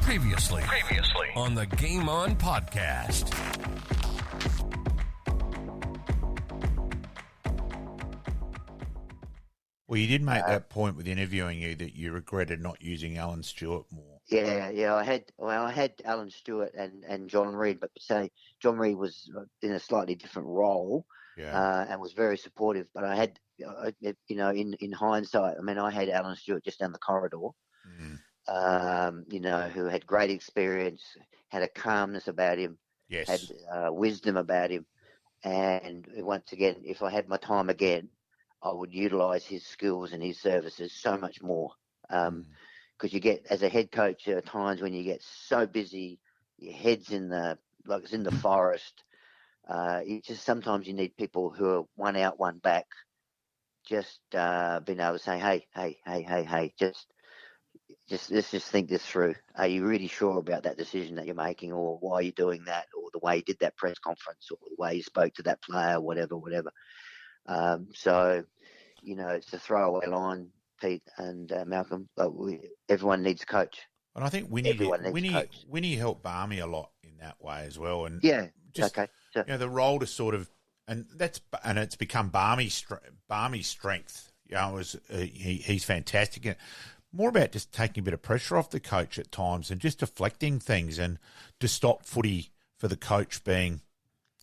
Previously on the Game On podcast. Well, you did make that point with interviewing you that you regretted not using Alan Stewart more. Yeah. I had Alan Stewart and John Reid, but say John Reid was in a slightly different role, and was very supportive. But I had, in hindsight, I had Alan Stewart just down the corridor, who had great experience, had a calmness about him, had wisdom about him, and once again, if I had my time again, I would utilise his skills and his services so much more. Because you get, as a head coach, there are times when you get so busy, your head's in the forest. Sometimes you need people who are one out, one back, just being able to say, hey, just let's just think this through. Are you really sure about that decision that you're making, or why you're doing that, or the way you did that press conference, or the way you spoke to that player, whatever. It's a throwaway line, Pete and Malcolm, but everyone needs a coach. And I think Winnie helped Barmy a lot in that way as well. And the role to sort of, and it's become Barmy's strength. He's fantastic. More about just taking a bit of pressure off the coach at times and just deflecting things, and to stop footy for the coach being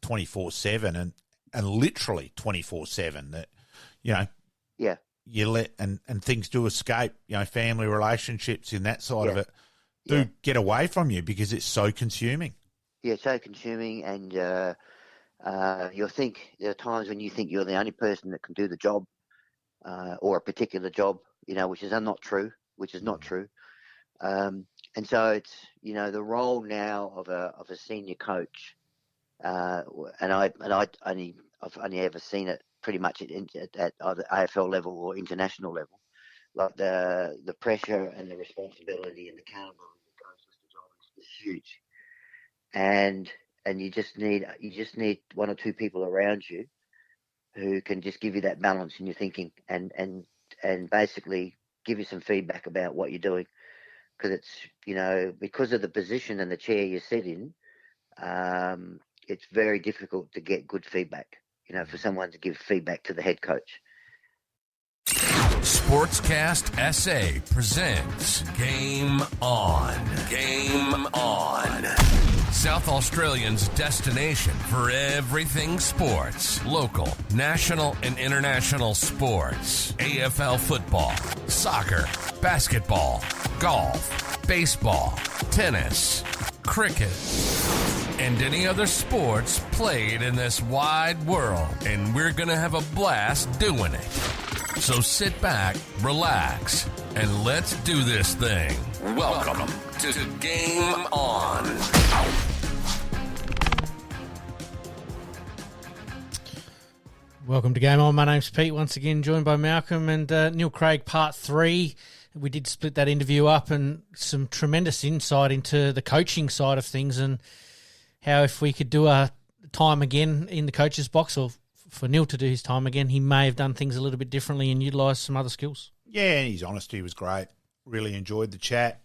24/7 and literally 24/7. That you let and things do escape. Family relationships in that side of it do get away from you because it's so consuming. Yeah, so consuming, and there are times when you think you're the only person that can do the job, or a particular job, which is not true. And so it's the role now of a senior coach, and I've only ever seen it pretty much at either AFL level or international level, like the pressure and the responsibility and the accountability that goes with the job is huge, and you just need one or two people around you who can just give you that balance in your thinking and basically give you some feedback about what you're doing, because it's because of the position and the chair you sit in, it's very difficult to get good feedback. For someone to give feedback to the head coach. Sportscast SA presents Game On. Game On. South Australians' destination for everything sports. Local, national, and international sports. AFL football, soccer, basketball, golf, baseball, tennis, cricket, and any other sports played in this wide world. And we're going to have a blast doing it. So sit back, relax, and let's do this thing. Welcome to Game On. Welcome to Game On. My name's Pete, once again joined by Malcolm and Neil Craig, part 3. We did split that interview up, and some tremendous insight into the coaching side of things, and how if we could do a time again in the coach's box, or for Neil to do his time again, he may have done things a little bit differently and utilised some other skills. Yeah, and his honesty was great. Really enjoyed the chat.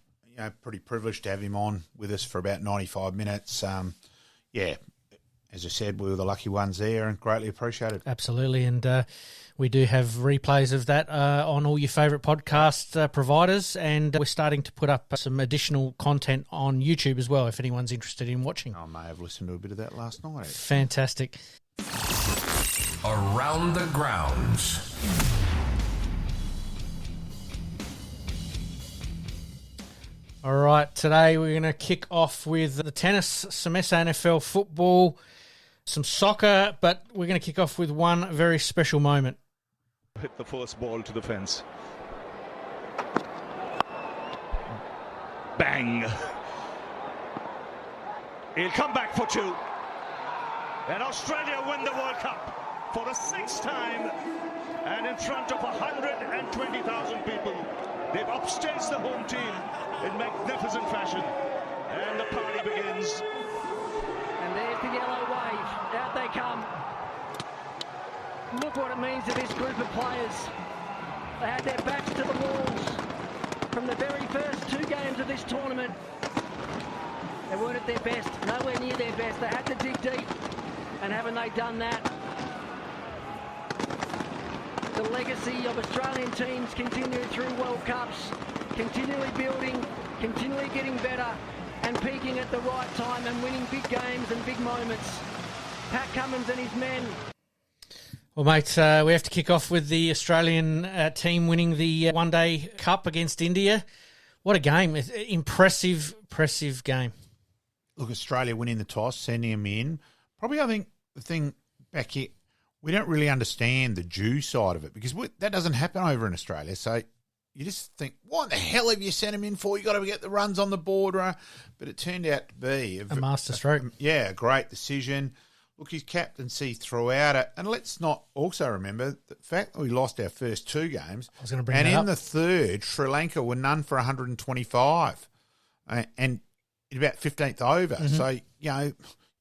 Pretty privileged to have him on with us for about 95 minutes. As I said, we were the lucky ones there and greatly appreciated. Absolutely, and we do have replays of that on all your favourite podcast providers, and we're starting to put up some additional content on YouTube as well if anyone's interested in watching. I may have listened to a bit of that last night. Fantastic. Around the grounds. All right, today we're going to kick off with the tennis, some SANFL football, some soccer, but we're going to kick off with one very special moment. Hit the first ball to the fence. Bang. He'll come back for 2. And Australia win the World Cup for the 6th time, and in front of 120,000 people. They've upstaged the home team in magnificent fashion, and the party begins. And there's the yellow wave. Out they come. Look what it means to this group of players. They had their backs to the walls from the very first 2 games of this tournament. They weren't at their best, nowhere near their best. They had to dig deep, and haven't they done that? The legacy of Australian teams continuing through World Cups, continually building, continually getting better, and peaking at the right time and winning big games and big moments. Pat Cummins and his men. Well, mate, we have to kick off with the Australian team winning the One-Day Cup against India. What a game. Impressive game. Look, Australia winning the toss, sending them in. Probably, I think, the thing back here, we don't really understand the due side of it because that doesn't happen over in Australia. So you just think, what the hell have you sent them in for? You got to get the runs on the board. But it turned out to be a masterstroke. A great decision. Look, his captaincy throughout it. And let's not also remember the fact that we lost our first two games. I was going to bring that up. And in the third, Sri Lanka were none for 125. And about 15th over. Mm-hmm. So,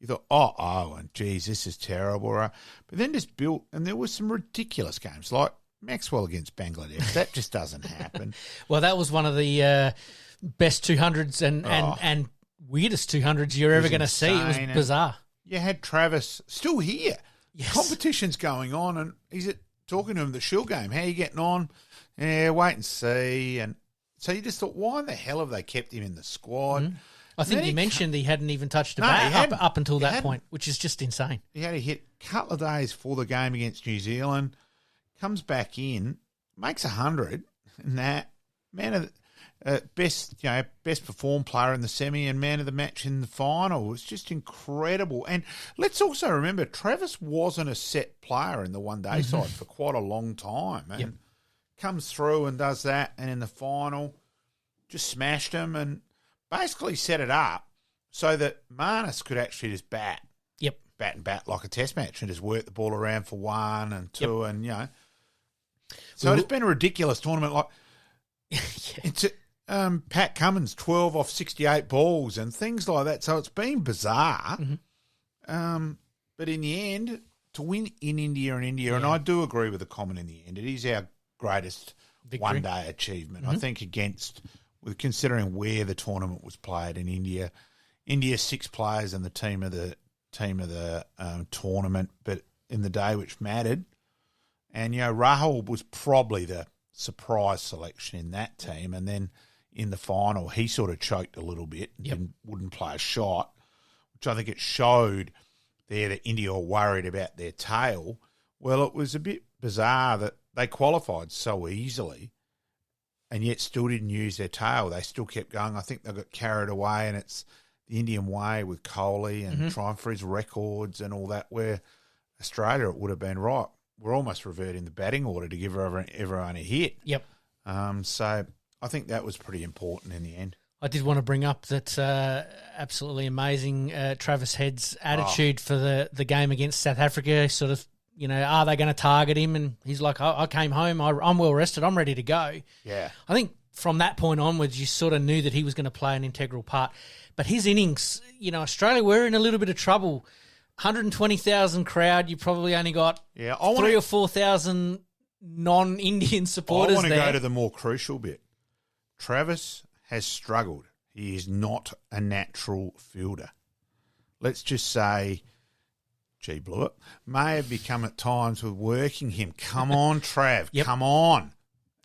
you thought, and geez, this is terrible. Right? But then just built, and there were some ridiculous games like Maxwell against Bangladesh. That just doesn't happen. Well, that was one of the best 200s and weirdest 200s you're ever going to see. It was bizarre. You had Travis still here. Yes. Competition's going on, and he's talking to him the Shield game. How are you getting on? Yeah, wait and see. And so you just thought, why in the hell have they kept him in the squad? Mm-hmm. I think you mentioned he hadn't even touched a bat up until that point, which is just insane. He had a hit a couple of days for the game against New Zealand, comes back in, makes 100, and that man of best performed player in the semi and man of the match in the final. It was just incredible. And let's also remember, Travis wasn't a set player in the one-day side for quite a long time, and comes through and does that, and in the final just smashed him and basically set it up so that Marnus could actually just bat and bat like a test match and just work the ball around for 1 and 2 and, So it's been a ridiculous tournament. Like it's Pat Cummins, 12 off 68 balls and things like that. So it's been bizarre. Mm-hmm. But in the end, to win in India, and I do agree with the comment in the end, it is our greatest victory. One-day achievement. Mm-hmm. I think with considering where the tournament was played in India, 6 players in the team of the tournament, but in the day which mattered, and Rahul was probably the surprise selection in that team, and then in the final he sort of choked a little bit and wouldn't play a shot, which I think it showed there that India were worried about their tail. Well, it was a bit bizarre that they qualified so easily and yet still didn't use their tail. They still kept going. I think they got carried away, and it's the Indian way with Kohli and trying for his records and all that, where Australia, it would have been right. We're almost reverting the batting order to give everyone a hit. Yep. So I think that was pretty important in the end. I did want to bring up that absolutely amazing Travis Head's attitude for the game against South Africa, sort of, are they going to target him? And he's like, I came home, I'm well rested, I'm ready to go. Yeah. I think from that point onwards, you sort of knew that he was going to play an integral part. But his innings, Australia were in a little bit of trouble. 120,000 crowd, you probably only got 3,000 or 4,000 non-Indian supporters there. I want to go to the more crucial bit. Travis has struggled. He is not a natural fielder. Let's just say, Blewett, may have become at times with working him. Come on, Trav, come on.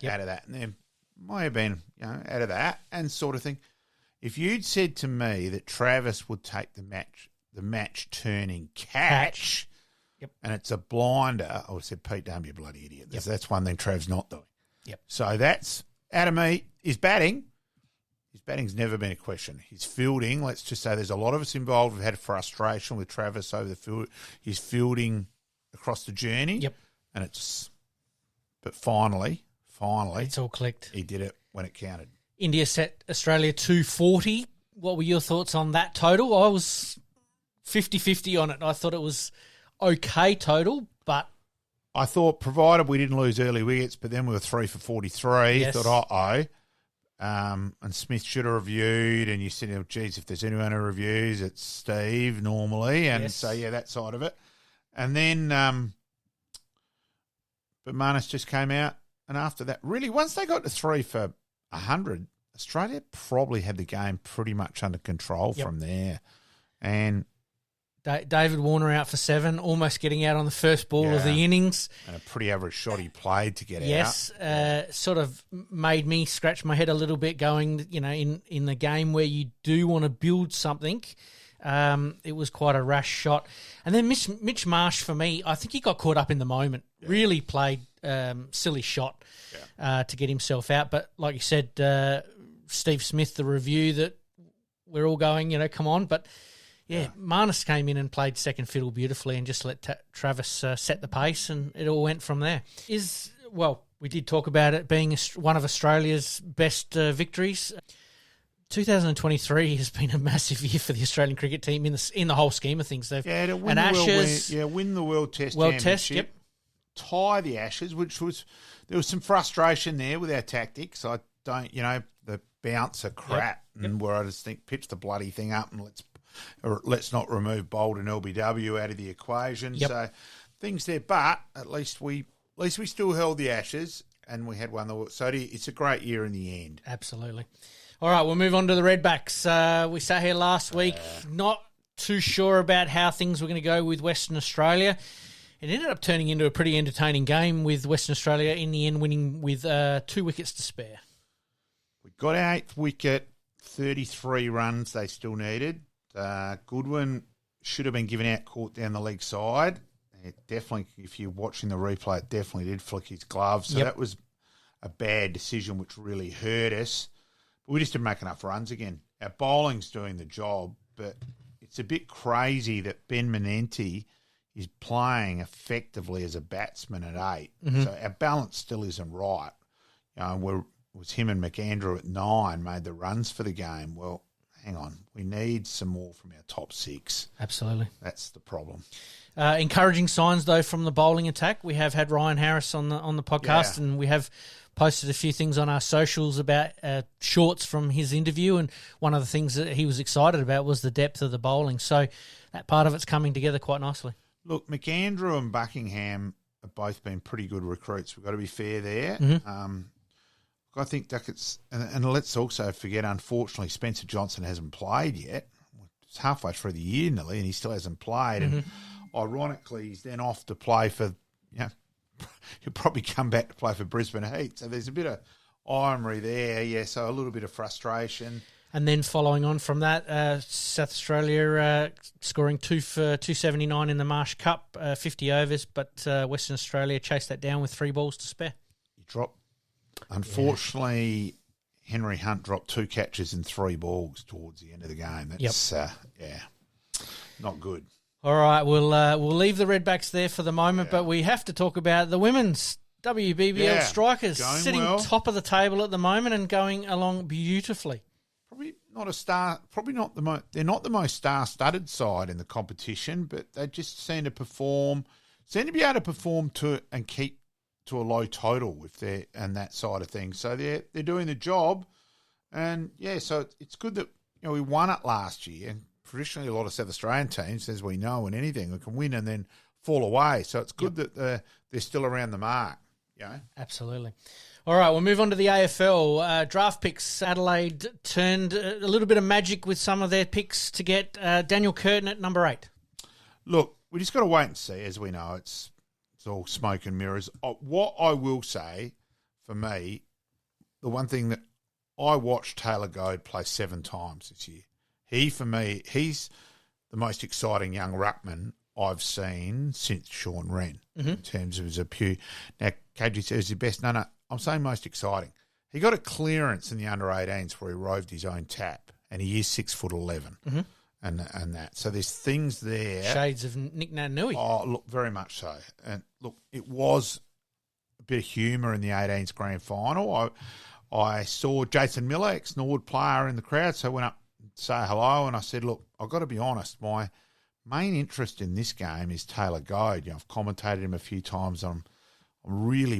Out of that. And there might have been, out of that and sort of thing. If you'd said to me that Travis would take the match turning catch, and it's a blinder, I would have said, Pete, don't be a bloody idiot. That's one thing Trav's not doing. So that's, out of me, his batting's never been a question. His fielding, let's just say there's a lot of us involved. We've had frustration with Travis over the field, his fielding across the journey. But finally, it's all clicked. He did it when it counted. India set Australia 240. What were your thoughts on that total? I was 50-50 on it. I thought it was okay total, but I thought, provided we didn't lose early wickets, but then we were 3 for 43, yes. Thought, and Smith should have reviewed, and you said, geez, if there's anyone who reviews, it's Steve normally, and so, that side of it. And then, but Marnus just came out, and after that, really, once they got to 3 for 100, Australia probably had the game pretty much under control from there. And David Warner out for 7, almost getting out on the first ball of the innings. And a pretty average shot he played to get out. Yes, sort of made me scratch my head a little bit going, in the game where you do want to build something. It was quite a rash shot. And then Mitch Marsh, for me, I think he got caught up in the moment. Yeah. Really played silly shot to get himself out. But like you said, Steve Smith, the review that we're all going, come on. But, Marnus came in and played second fiddle beautifully and just let Travis set the pace, and it all went from there. We did talk about it being one of Australia's best victories. 2023 has been a massive year for the Australian cricket team in the whole scheme of things. They've to win win the World Test Championship, tie the Ashes, there was some frustration there with our tactics. I don't, the bouncer crap, and where I just think pitch the bloody thing up and let's not remove Bold and LBW out of the equation. Yep. So things there, but at least we still held the Ashes and we had won the World. So it's a great year in the end. Absolutely. All right, we'll move on to the Redbacks. We sat here last week, not too sure about how things were going to go with Western Australia. It ended up turning into a pretty entertaining game with Western Australia in the end winning with 2 wickets to spare. We got our 8th wicket, 33 runs they still needed. Goodwin should have been given out caught down the leg side. It definitely, if you're watching the replay, it definitely did flick his glove. So that was a bad decision, which really hurt us. But we just didn't make enough runs again. Our bowling's doing the job, but it's a bit crazy that Ben Menenti is playing effectively as a batsman at 8. Mm-hmm. So our balance still isn't right. It was him and McAndrew at 9 made the runs for the game. Well, hang on. We need some more from our top 6. Absolutely. That's the problem. Encouraging signs, though, from the bowling attack. We have had Ryan Harris on the podcast, and we have posted a few things on our socials about shorts from his interview, and one of the things that he was excited about was the depth of the bowling. So that part of it's coming together quite nicely. Look, McAndrew and Buckingham have both been pretty good recruits. We've got to be fair there. Mm-hmm. I think Duckett's, and let's also forget, unfortunately, Spencer Johnson hasn't played yet. It's halfway through the year nearly, and he still hasn't played. Mm-hmm. And ironically, he's then off to play for, he'll probably come back to play for Brisbane Heat. So there's a bit of irony there, so a little bit of frustration. And then following on from that, South Australia scoring 2 for 279 in the Marsh Cup, 50 overs, but Western Australia chased that down with 3 balls to spare. You dropped. Unfortunately, Henry Hunt dropped 2 catches and 3 balls towards the end of the game. That's not good. All right, we'll leave the Redbacks there for the moment, but we have to talk about the women's WBBL Strikers sitting top of the table at the moment and going along beautifully. Probably not a star. Probably not they're not the most star-studded side in the competition, but they just seem to be able to perform to and keep to a low total and that side of things. So they're doing the job, and so it's good that we won it last year. And traditionally, a lot of South Australian teams, as we know, in anything, we can win and then fall away. So it's good that they're still around the mark. Absolutely. All right, we'll move on to the AFL. Draft picks. Adelaide turned a little bit of magic with some of their picks to get Daniel Curtin at number 8. Look, we just got to wait and see. As we know, it's all smoke and mirrors. What I will say, for me, the one thing that I watched Taylor Goad play 7 times this year. For me, he's the most exciting young ruckman I've seen since Sean Wren in terms of his appeal. Now, KG says the best. No, I'm saying most exciting. He got a clearance in the under-18s where he roved his own tap, and he is 6'11", and that. So there's things there. Shades of Nick Naitanui. Oh, look, very much so. And look, it was a bit of humour in the 18s grand final. I saw Jason Miller, ex-Norwood player, in the crowd, so I went up and say hello, and I said, look, I've got to be honest, my main interest in this game is Taylor Goad. I've commentated him a few times. I'm really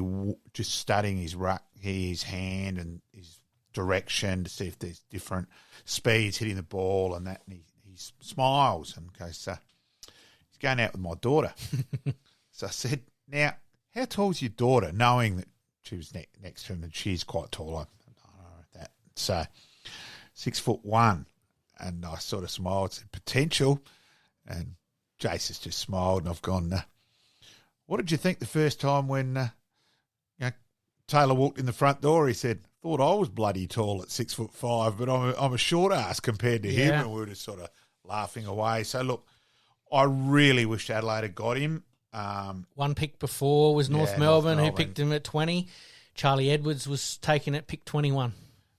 just studying his hand and his direction to see if there's different speeds hitting the ball and that. And he smiles and goes, he's going out with my daughter. So I said, now, how tall is your daughter? Knowing that she was next to him and she's quite tall. So 6'1", and I sort of smiled, said potential, and Jace has just smiled, and I've gone, what did you think the first time when Taylor walked in the front door? He said, thought I was bloody tall at 6'5", but I'm a short ass compared to him, and we were just sort of laughing away. So look, I really wish Adelaide had got him. One pick before was North Melbourne, who picked him at 20. Charlie Edwards was taken at pick 21.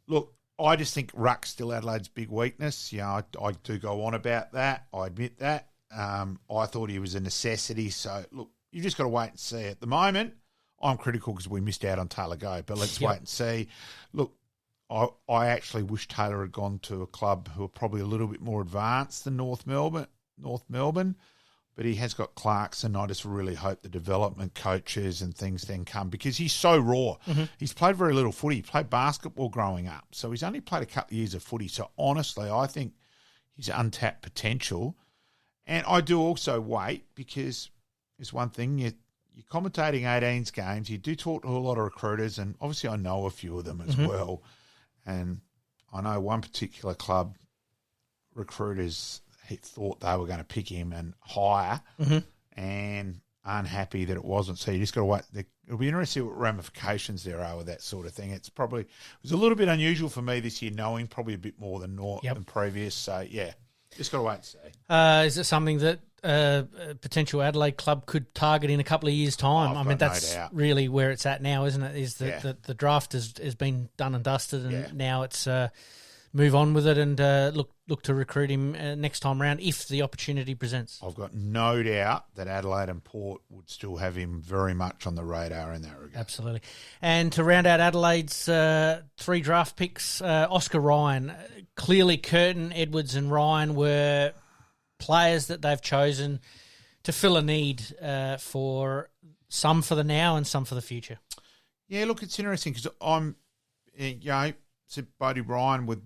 Look, I just think ruck's still Adelaide's big weakness. I do go on about that. I admit that. I thought he was a necessity. So, look, you've just got to wait and see. At the moment, I'm critical because we missed out on Taylor Go, but let's wait and see. Look, I actually wish Taylor had gone to a club who are probably a little bit more advanced than North Melbourne, but he has got Clarkson. I just really hope the development coaches and things then come, because he's so raw. Mm-hmm. He's played very little footy. He played basketball growing up, so he's only played a couple of years of footy. So honestly, I think he's untapped potential. And I do also wait, because there's one thing, you're commentating 18s games, you do talk to a lot of recruiters, and obviously I know a few of them as well. And I know one particular club recruiters thought they were going to pick him and hire, and unhappy that it wasn't. So you just got to wait. It'll be interesting to see what ramifications there are with that sort of thing. It was a little bit unusual for me this year, knowing probably a bit more than previous. So, yeah, just got to wait and see. Is it something that a potential Adelaide club could target in a couple of years' time? I mean, that's really where it's at now, isn't it? Is that the draft has been done and dusted, and now it's move on with it and look to recruit him next time round if the opportunity presents. I've got no doubt that Adelaide and Port would still have him very much on the radar in that regard. Absolutely. And to round out Adelaide's 3 draft picks, Oscar Ryan. Clearly Curtin, Edwards and Ryan were players that they've chosen to fill a need for some for the now and some for the future. Yeah, look, it's interesting because I'm, Bodie Ryan with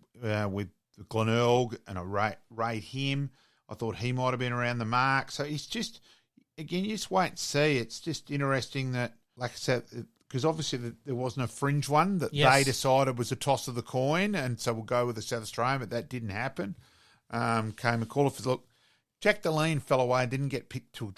Glenelg, and I rate him. I thought he might have been around the mark. So it's just, again, you just wait and see. It's just interesting that, like I said, because obviously there wasn't a fringe one that they decided was a toss of the coin, and so we'll go with the South Australian, but that didn't happen. Came a call for look. Jack Deline fell away and didn't get picked till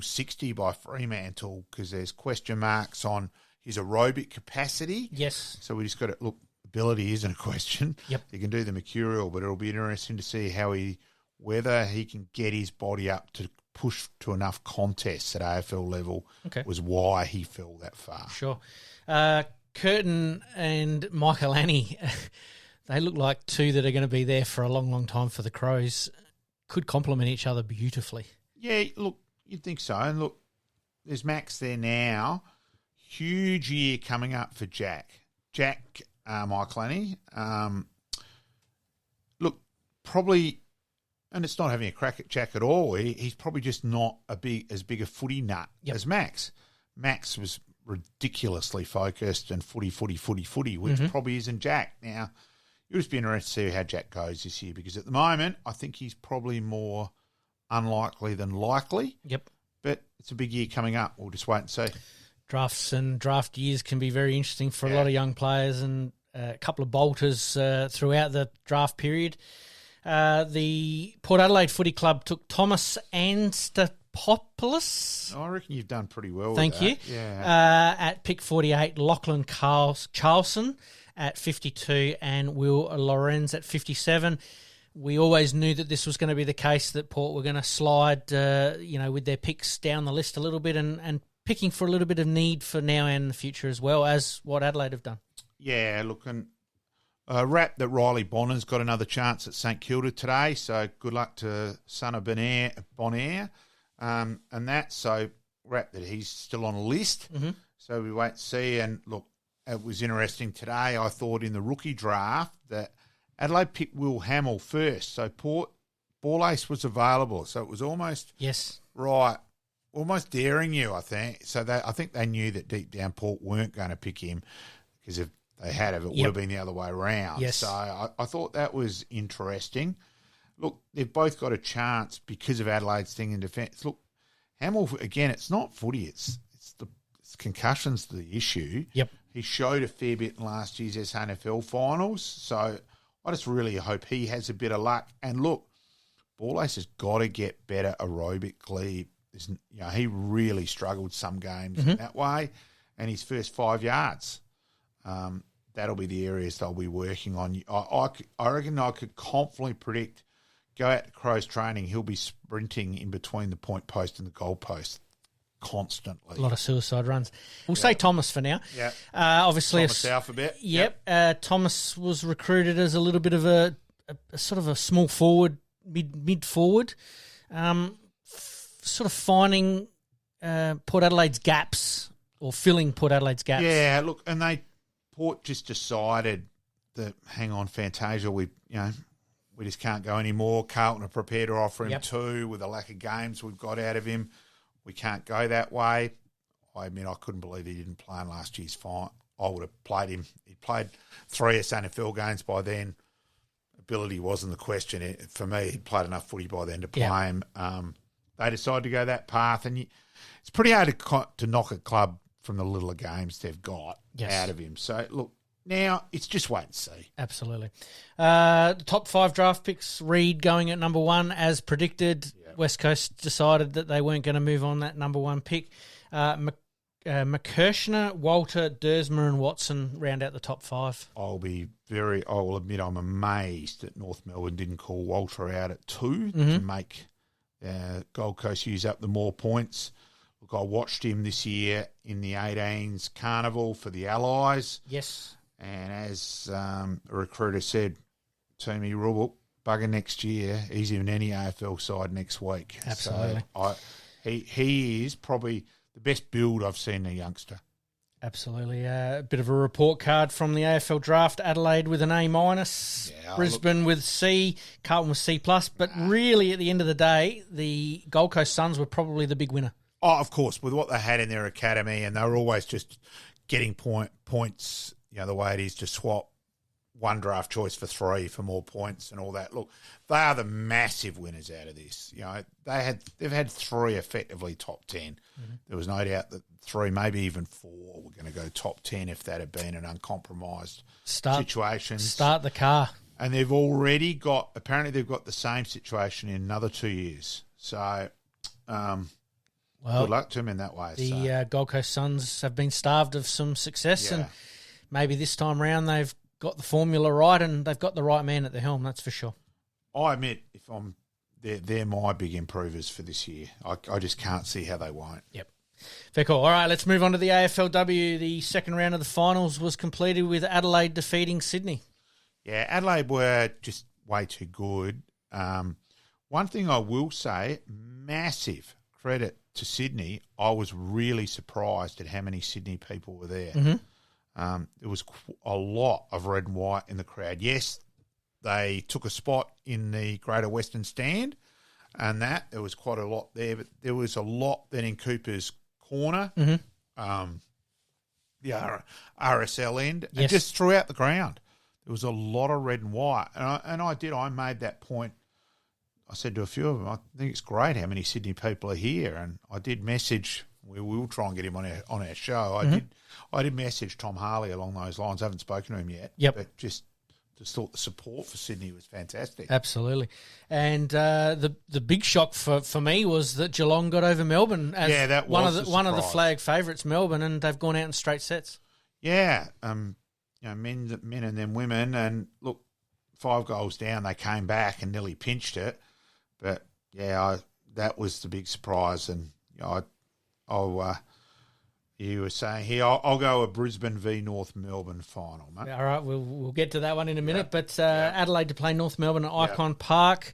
60 by Fremantle because there's question marks on his aerobic capacity. Yes. So we just got to look. Ability isn't a question. Yep. He can do the mercurial, but it'll be interesting to see whether he can get his body up to push to enough contests at AFL level. Okay. Was why he fell that far. Sure. Curtin and Michael Annie, they look like two that are going to be there for a long, long time for the Crows. Could complement each other beautifully. Yeah, look, you'd think so. And look, there's Max there now. Huge year coming up for Jack. Michael Annie. Look, probably, and it's not having a crack at Jack at all. He's probably just not as big a footy nut as Max. Max was ridiculously focused and footy, which probably isn't Jack. Now, you'll just be interested to see how Jack goes this year, because at the moment, I think he's probably more unlikely than likely. Yep. But it's a big year coming up. We'll just wait and see. Drafts and draft years can be very interesting for a lot of young players, and a couple of bolters throughout the draft period. The Port Adelaide Footy Club took Thomas Anstapopoulos. I reckon you've done pretty well Thank with you. Yeah. At pick 48, Lachlan Charlson at 52 and Will Lorenz at 57. We always knew that this was going to be the case, that Port were going to slide, with their picks down the list a little bit and picking for a little bit of need for now and the future, as well as what Adelaide have done. Yeah, look, and rap that Riley Bonner's got another chance at St Kilda today, so good luck to son of Bonaire and that. So rap that he's still on a list, so we wait and see. And look, it was interesting today, I thought, in the rookie draft that Adelaide picked Will Hamill first, so Port Ball Ace was available, so it was almost almost daring you, I think. So I think they knew that deep down Port weren't going to pick him, because if they had, it would have been the other way around. Yes. So I thought that was interesting. Look, they've both got a chance because of Adelaide's thing in defence. Look, Hamill, again, it's not footy. It's concussions the issue. Yep. He showed a fair bit in last year's SANFL finals, so I just really hope he has a bit of luck. And look, Ball-Ace has got to get better aerobically. He really struggled some games in that way, and his first 5 yards, that'll be the areas they'll be working on. I reckon I could confidently predict, go out to Crows training, he'll be sprinting in between the point post and the goal post constantly. A lot of suicide runs. We'll say Thomas for now. Yeah. Obviously Thomas Alphabet. Yep. Thomas was recruited as a little bit of a sort of a small forward, mid forward, sort of finding Port Adelaide's gaps or filling Port Adelaide's gaps. Yeah, look, and Port just decided that, hang on, Fantasia, we just can't go anymore. Carlton are prepared to offer him 2 with the lack of games we've got out of him. We can't go that way. I admit I couldn't believe he didn't play in last year's fight. I would have played him. He played 3 SANFL games by then. Ability wasn't the question. For me, he'd played enough footy by then to play him. They decided to go that path, and it's pretty hard to knock a club from the littler games they've got out of him. So, look, now it's just wait and see. Absolutely. The top 5 draft picks, Reed going at number 1 as predicted. Yeah. West Coast decided that they weren't going to move on that number 1 pick. McKirshner, Walter, Dersma and Watson round out the top 5. I will admit I'm amazed that North Melbourne didn't call Walter out at 2 to make Gold Coast use up the more points. Look, I watched him this year in the 18s Carnival for the Allies. Yes. And as a recruiter said to me, Rubble, bugger next year, he's in any AFL side next week. Absolutely. So he is probably the best build I've seen in a youngster. Absolutely. A bit of a report card from the AFL draft. Adelaide with an A-, Brisbane with C, Carlton with C+. But really, at the end of the day, the Gold Coast Suns were probably the big winner. Oh, of course, with what they had in their academy, and they were always just getting points, the way it is to swap one draft choice for 3 for more points and all that. Look, they are the massive winners out of this. They've had 3 effectively top 10. Mm-hmm. There was no doubt that 3, maybe even 4, were going to go top 10 if that had been an uncompromised situation. Start the car. And they've already got, apparently they've got the same situation in another 2 years. So, good luck to them in that way. The Gold Coast Suns have been starved of some success, and maybe this time round they've got the formula right and they've got the right man at the helm, that's for sure. I admit, they're my big improvers for this year. I just can't see how they won't. Yep. Very cool. All right, let's move on to the AFLW. The second round of the finals was completed with Adelaide defeating Sydney. Yeah, Adelaide were just way too good. One thing I will say, massive credit to Sydney. I was really surprised at how many Sydney people were there. Mm-hmm. There was a lot of red and white in the crowd. Yes, they took a spot in the Greater Western Stand, and there was quite a lot there, but there was a lot then in Cooper's Corner, the RSL end, and just throughout the ground. There was a lot of red and white, and I made that point. I said to a few of them, I think it's great how many Sydney people are here, and I did message. We will try and get him on our show. I did message Tom Harley along those lines. I haven't spoken to him yet. Yep. But just thought the support for Sydney was fantastic. Absolutely. And the big shock for me was that Geelong got over Melbourne as that was one of the flag favourites, Melbourne, and they've gone out in straight sets. Yeah. Men and then women, and look, 5 goals down, they came back and nearly pinched it. But that was the big surprise, and you were saying here, I'll go a Brisbane v North Melbourne final, mate. All right, we'll get to that one in a minute. But Adelaide to play North Melbourne at Icon Park.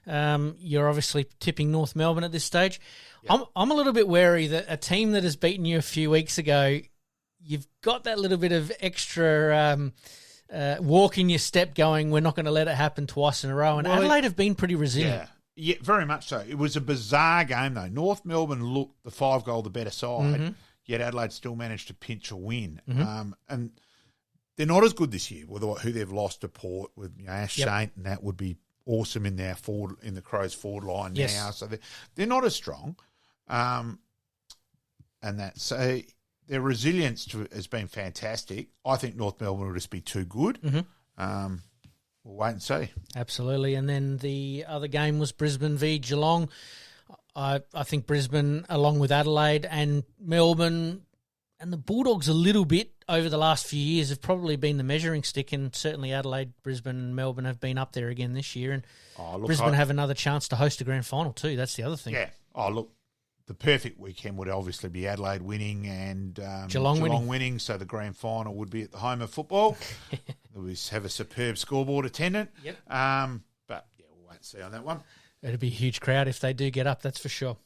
You're obviously tipping North Melbourne at this stage. Yep. I'm a little bit wary that a team that has beaten you a few weeks ago, you've got that little bit of extra walk in your step going, we're not going to let it happen twice in a row. And Adelaide have been pretty resilient. Yeah, very much so. It was a bizarre game, though. North Melbourne looked the 5 goal the better side, yet Adelaide still managed to pinch a win. And they're not as good this year with who they've lost to Port, with Ash Saint, and that would be awesome in their in the Crows forward line now. So they're not as strong. So their resilience has been fantastic. I think North Melbourne will just be too good. Mm-hmm. We'll wait and see. Absolutely. And then the other game was Brisbane v Geelong. I think Brisbane, along with Adelaide and Melbourne and the Bulldogs a little bit over the last few years, have probably been the measuring stick, and certainly Adelaide, Brisbane and Melbourne have been up there again this year. And Brisbane have another chance to host a grand final too. That's the other thing. Yeah. Oh, look, the perfect weekend would obviously be Adelaide winning and Geelong winning, so the grand final would be at the home of football. We have a superb scoreboard attendant. Yep. But, yeah, we'll wait and see on that one. It'll be a huge crowd if they do get up, that's for sure.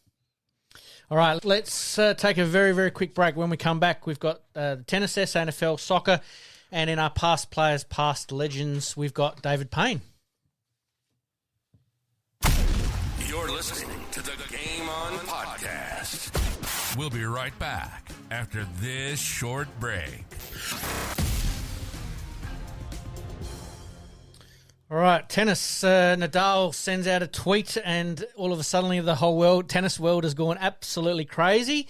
All right, let's take a very, very quick break. When we come back, we've got tennis, NFL, soccer, and in our past players, past legends, we've got David Payne. You're listening to the Game On Podcast. We'll be right back after this short break. All right, tennis. Nadal sends out a tweet, and all of a sudden, the whole tennis world has gone absolutely crazy,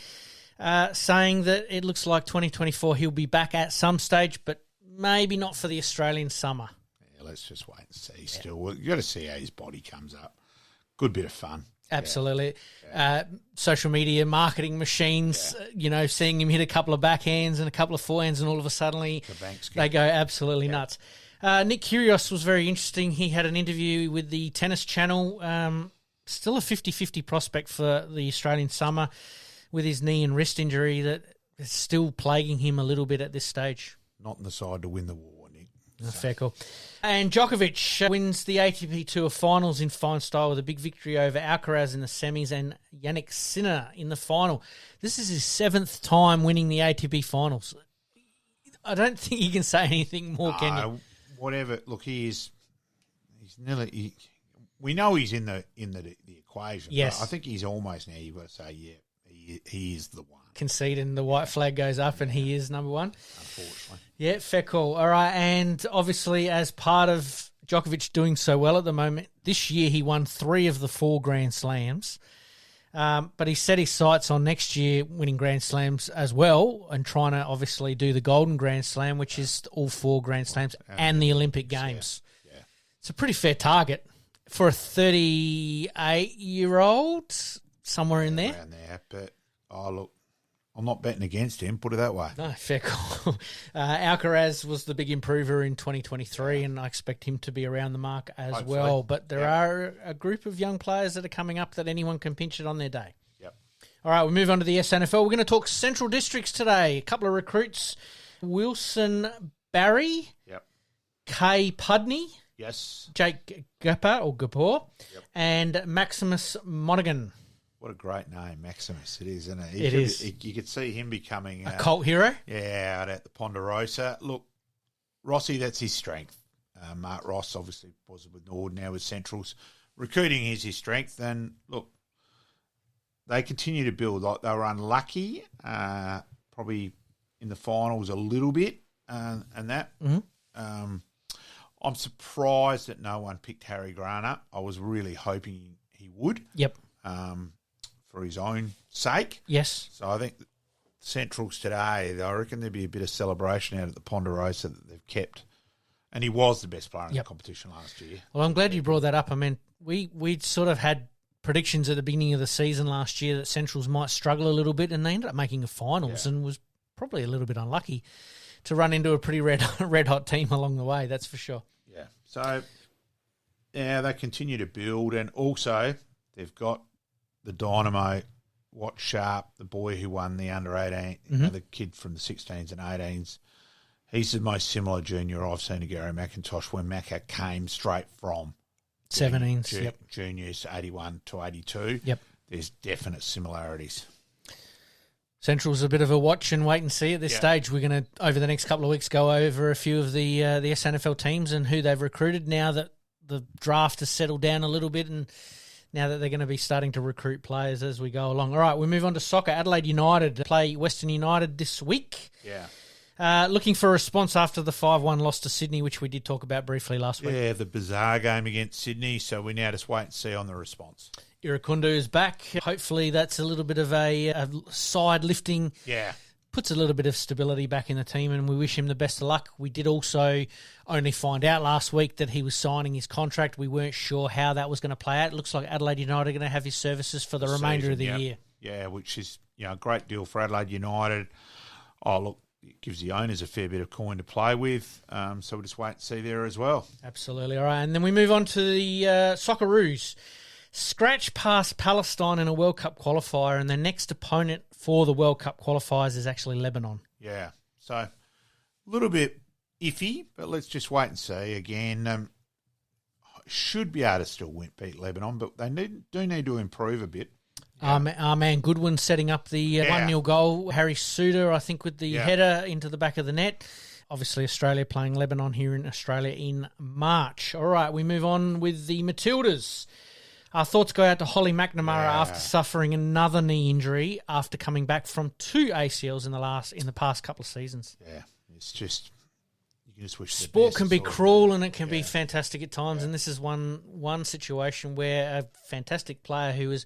saying that it looks like 2024 he'll be back at some stage, but maybe not for the Australian summer. Yeah, let's just wait and see. Still, you got to see how his body comes up. Good bit of fun. Absolutely. Yeah. Social media marketing machines, seeing him hit a couple of backhands and a couple of forehands, and all of a sudden they go absolutely nuts. Nick Kyrgios was very interesting. He had an interview with the Tennis Channel. Still a 50-50 prospect for the Australian summer with his knee and wrist injury that is still plaguing him a little bit at this stage. Not on the side to win the war, Nick. Fair call. And Djokovic wins the ATP Tour Finals in fine style with a big victory over Alcaraz in the semis and Jannik Sinner in the final. This is his 7th time winning the ATP Finals. I don't think you can say anything more, can you? Whatever. Look, he's nearly. We know he's in the equation. Yes, I think he's almost now. You've got to say, he is the one. Conceding the white flag goes up, and he is number one. Unfortunately, yeah, fair call. All right, and obviously, as part of Djokovic doing so well at the moment, this year he won 3 of the 4 Grand Slams. But he set his sights on next year winning Grand Slams as well, and trying to obviously do the Golden Grand Slam, which is all 4 Grand Slams and the Olympic Games. Yeah. It's a pretty fair target for a 38-year-old, somewhere in there. Around there, but look, I'm not betting against him, put it that way. No, fair call. Alcaraz was the big improver in 2023, and I expect him to be around the mark as Hopefully. well. But there are a group of young players that are coming up that anyone can pinch it on their day. Yep. All right, we move on to the SNFL. We're going to talk Central Districts today. A couple of recruits. Wilson Barry. Yep. Kay Pudney. Yes. Jake Gapur. Yep. And Maximus Monaghan. What a great name, Maximus. It is, isn't it? It is. You could see him becoming a cult hero. Yeah, out at the Ponderosa. Look, Rossi, that's his strength. Mark Ross obviously was with Nord, now with Centrals. Recruiting is his strength. And look, they continue to build. Like they were unlucky, probably in the finals a little bit, and that. Mm-hmm. I'm surprised that no one picked Harry Grant up. I was really hoping he would. Yep. For his own sake. Yes. So I think Centrals today, I reckon there'd be a bit of celebration out at the Ponderosa that they've kept. And he was the best player in the competition last year. Well, I'm glad you brought that up. I mean, we sort of had predictions at the beginning of the season last year that Centrals might struggle a little bit, and they ended up making a finals and was probably a little bit unlucky to run into a pretty red hot team along the way, that's for sure. Yeah. So, they continue to build, and also they've got the Dynamo, Watt Sharp, the boy who won the under-18, the kid from the 16s and 18s. He's the most similar junior I've seen to Gary McIntosh when Macca came straight from 17s, juniors, 81 to 82. Yep. There's definite similarities. Central's a bit of a watch and wait and see at this stage. We're going to, over the next couple of weeks, go over a few of the SNFL teams and who they've recruited now that the draft has settled down a little bit, and now that they're going to be starting to recruit players as we go along. All right, we move on to soccer. Adelaide United play Western United this week. Yeah. Looking for a response after the 5-1 loss to Sydney, which we did talk about briefly last week. Yeah, the bizarre game against Sydney, so we now just wait and see on the response. Irakundu is back. Hopefully that's a little bit of a side-lifting puts a little bit of stability back in the team, and we wish him the best of luck. We did also only find out last week that he was signing his contract. We weren't sure how that was going to play out. It looks like Adelaide United are going to have his services for the remainder of the year. Yeah, which is a great deal for Adelaide United. Oh, look, it gives the owners a fair bit of coin to play with, so we'll just wait and see there as well. Absolutely. All right, and then we move on to the Socceroos. Scratch past Palestine in a World Cup qualifier, and their next opponent for the World Cup qualifiers is actually Lebanon. Yeah, so a little bit iffy, but let's just wait and see. Again, should be able to still beat Lebanon, but they do need to improve a bit. Yeah. Our man Goodwin setting up the 1-0 goal. Harry Suter, I think, with the header into the back of the net. Obviously, Australia playing Lebanon here in Australia in March. All right, we move on with the Matildas. Our thoughts go out to Holly McNamara after suffering another knee injury after coming back from 2 ACLs in the past couple of seasons. Yeah, it's just you can just wish sport can be cruel and it can be fantastic at times, and this is one situation where a fantastic player who has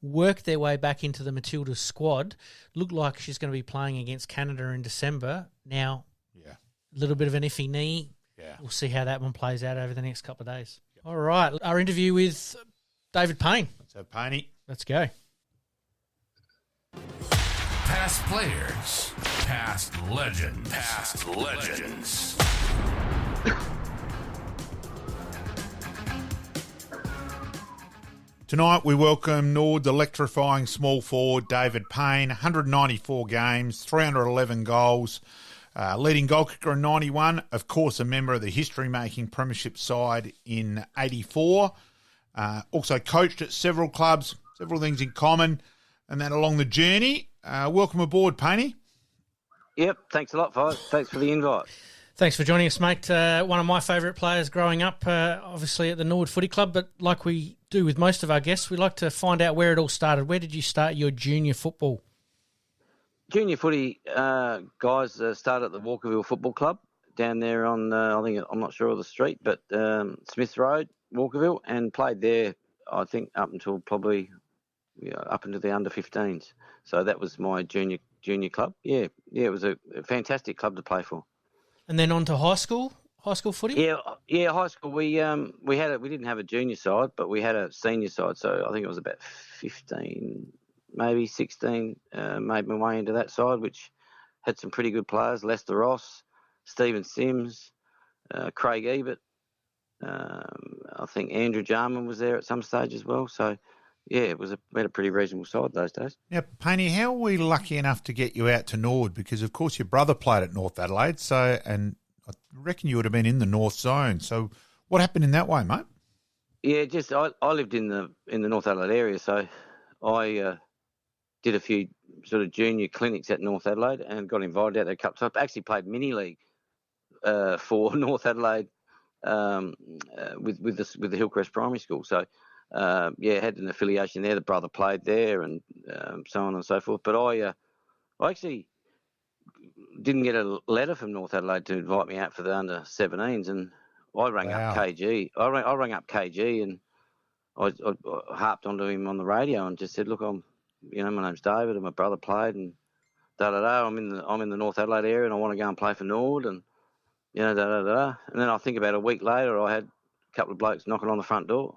worked their way back into the Matildas squad looked like she's going to be playing against Canada in December. Now, a little bit of an iffy knee. Yeah, we'll see how that one plays out over the next couple of days. Yep. All right, our interview with David Payne. Let's have Payne. Let's go. Past players, past legends, past legends. Tonight we welcome Nord's electrifying small forward David Payne. 194 games, 311 goals, leading goal kicker in 91. Of course, a member of the history-making premiership side in 84. Also coached at several clubs, several things in common, and then along the journey. Welcome aboard, Payne. Yep, thanks a lot, Five. Thanks for the invite. Thanks for joining us, mate. One of my favourite players growing up, obviously at the Nord Footy Club, but like we do with most of our guests, we like to find out where it all started. Where did you start your junior football? Junior footy, guys, started at the Walkerville Football Club down there on, I'm not sure of the street, but Smith Road, Walkerville, and played there, I think, up until probably up into the under-15s. So that was my junior club. Yeah, it was a fantastic club to play for. And then on to high school footy? Yeah, high school. We didn't have a junior side, but we had a senior side. So I think it was about 15, maybe 16, made my way into that side, which had some pretty good players. Lester Ross, Stephen Sims, Craig Ebert. I think Andrew Jarman was there at some stage as well. So, yeah, we had a pretty reasonable side those days. Now, Payne, how were we lucky enough to get you out to Nord? Because, of course, your brother played at North Adelaide, and I reckon you would have been in the North Zone. So what happened in that way, mate? Yeah, just I lived in the North Adelaide area, so I did a few sort of junior clinics at North Adelaide and got invited out there a couple of times. I actually played mini-league for North Adelaide with the Hillcrest Primary School. So, had an affiliation there. The brother played there and so on and so forth. But I actually didn't get a letter from North Adelaide to invite me out for the under-17s, and I rang up KG. I rang up KG and I harped onto him on the radio and just said, look, my name's David and my brother played and da-da-da. I'm in the North Adelaide area and I want to go and play for Nord and, da-da-da. And then I think about a week later I had a couple of blokes knocking on the front door.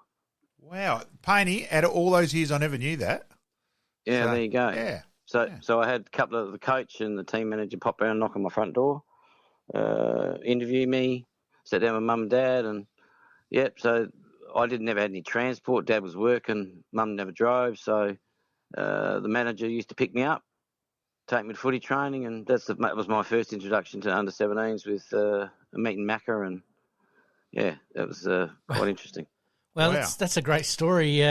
Wow. Payne, out of all those years, I never knew that. Yeah, there you go. Yeah. So I had a couple of the coach and the team manager pop around, knock on my front door, interview me, sat down with mum and dad, and so I never had any transport. Dad was working, mum never drove, so the manager used to pick me up, take me to footy training, and that was my first introduction to under-17s with meeting Macca, and that was quite interesting. Well, that's a great story.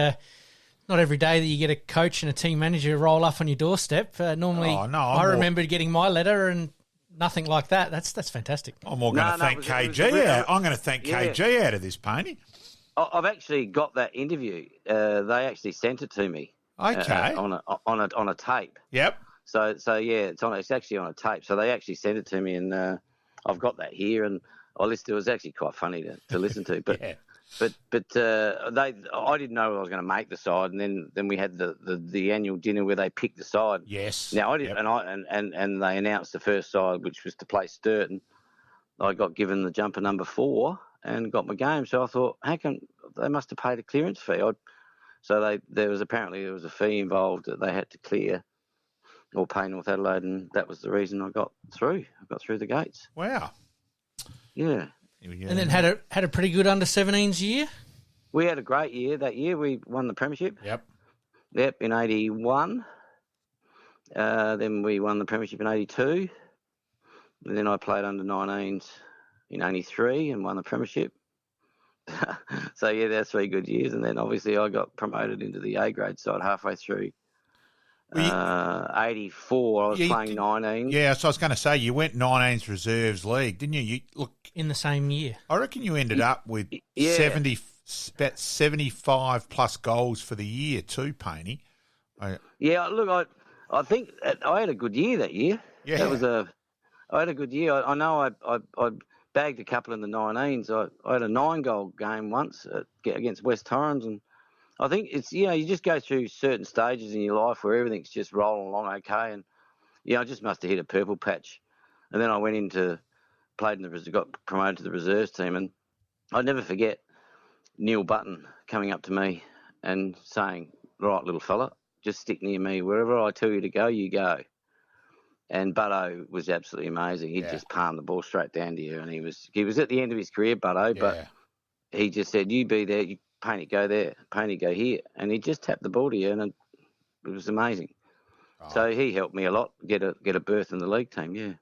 Not every day that you get a coach and a team manager roll up on your doorstep. Normally, I remember getting my letter and nothing like that. That's fantastic. I'm more going to thank KG. I'm going to thank KG out of this, Payne. I've actually got that interview. They actually sent it to me. Okay. On a tape. Yep. So it's actually on a tape. So they actually sent it to me, and I've got that here. And I listened. It was actually quite funny to listen to. But But I didn't know I was going to make the side, and then we had the annual dinner where they picked the side. Yes. Now I didn't, and they announced the first side, which was to play Sturton. I got given the jumper number 4 and got my game. So I thought, how come they must have paid a clearance fee? There was a fee involved that they had to clear or pay North Adelaide, and that was the reason I got through. I got through the gates. Wow. Yeah. And then had a pretty good under-17s year? We had a great year that year. We won the premiership. Yep, in 81. Then we won the premiership in 82. And then I played under-19s in 83 and won the premiership. So, yeah, that's 3 good years. And then, obviously, I got promoted into the A-grade side halfway through. 84, I was playing 19. Yeah, so I was going to say, you went 19s Reserves League, didn't you? In the same year. I reckon you ended up with 75 plus goals for the year too, Painey. I think I had a good year that year. Yeah. I had a good year. I know I bagged a couple in the 19s. I had a 9-goal game once against West Torrens, and I think it's, you just go through certain stages in your life where everything's just rolling along okay. And, I just must have hit a purple patch. And then I went got promoted to the reserves team. And I'd never forget Neil Button coming up to me and saying, right, little fella, just stick near me. Wherever I tell you to go, you go. And Butto was absolutely amazing. He'd just palm the ball straight down to you. And he was at the end of his career, Butto, but he just said, you be there, Painty, go there. Painty, go here. And he just tapped the ball to you, and it was amazing. Oh. So he helped me a lot get a berth in the league team, yeah.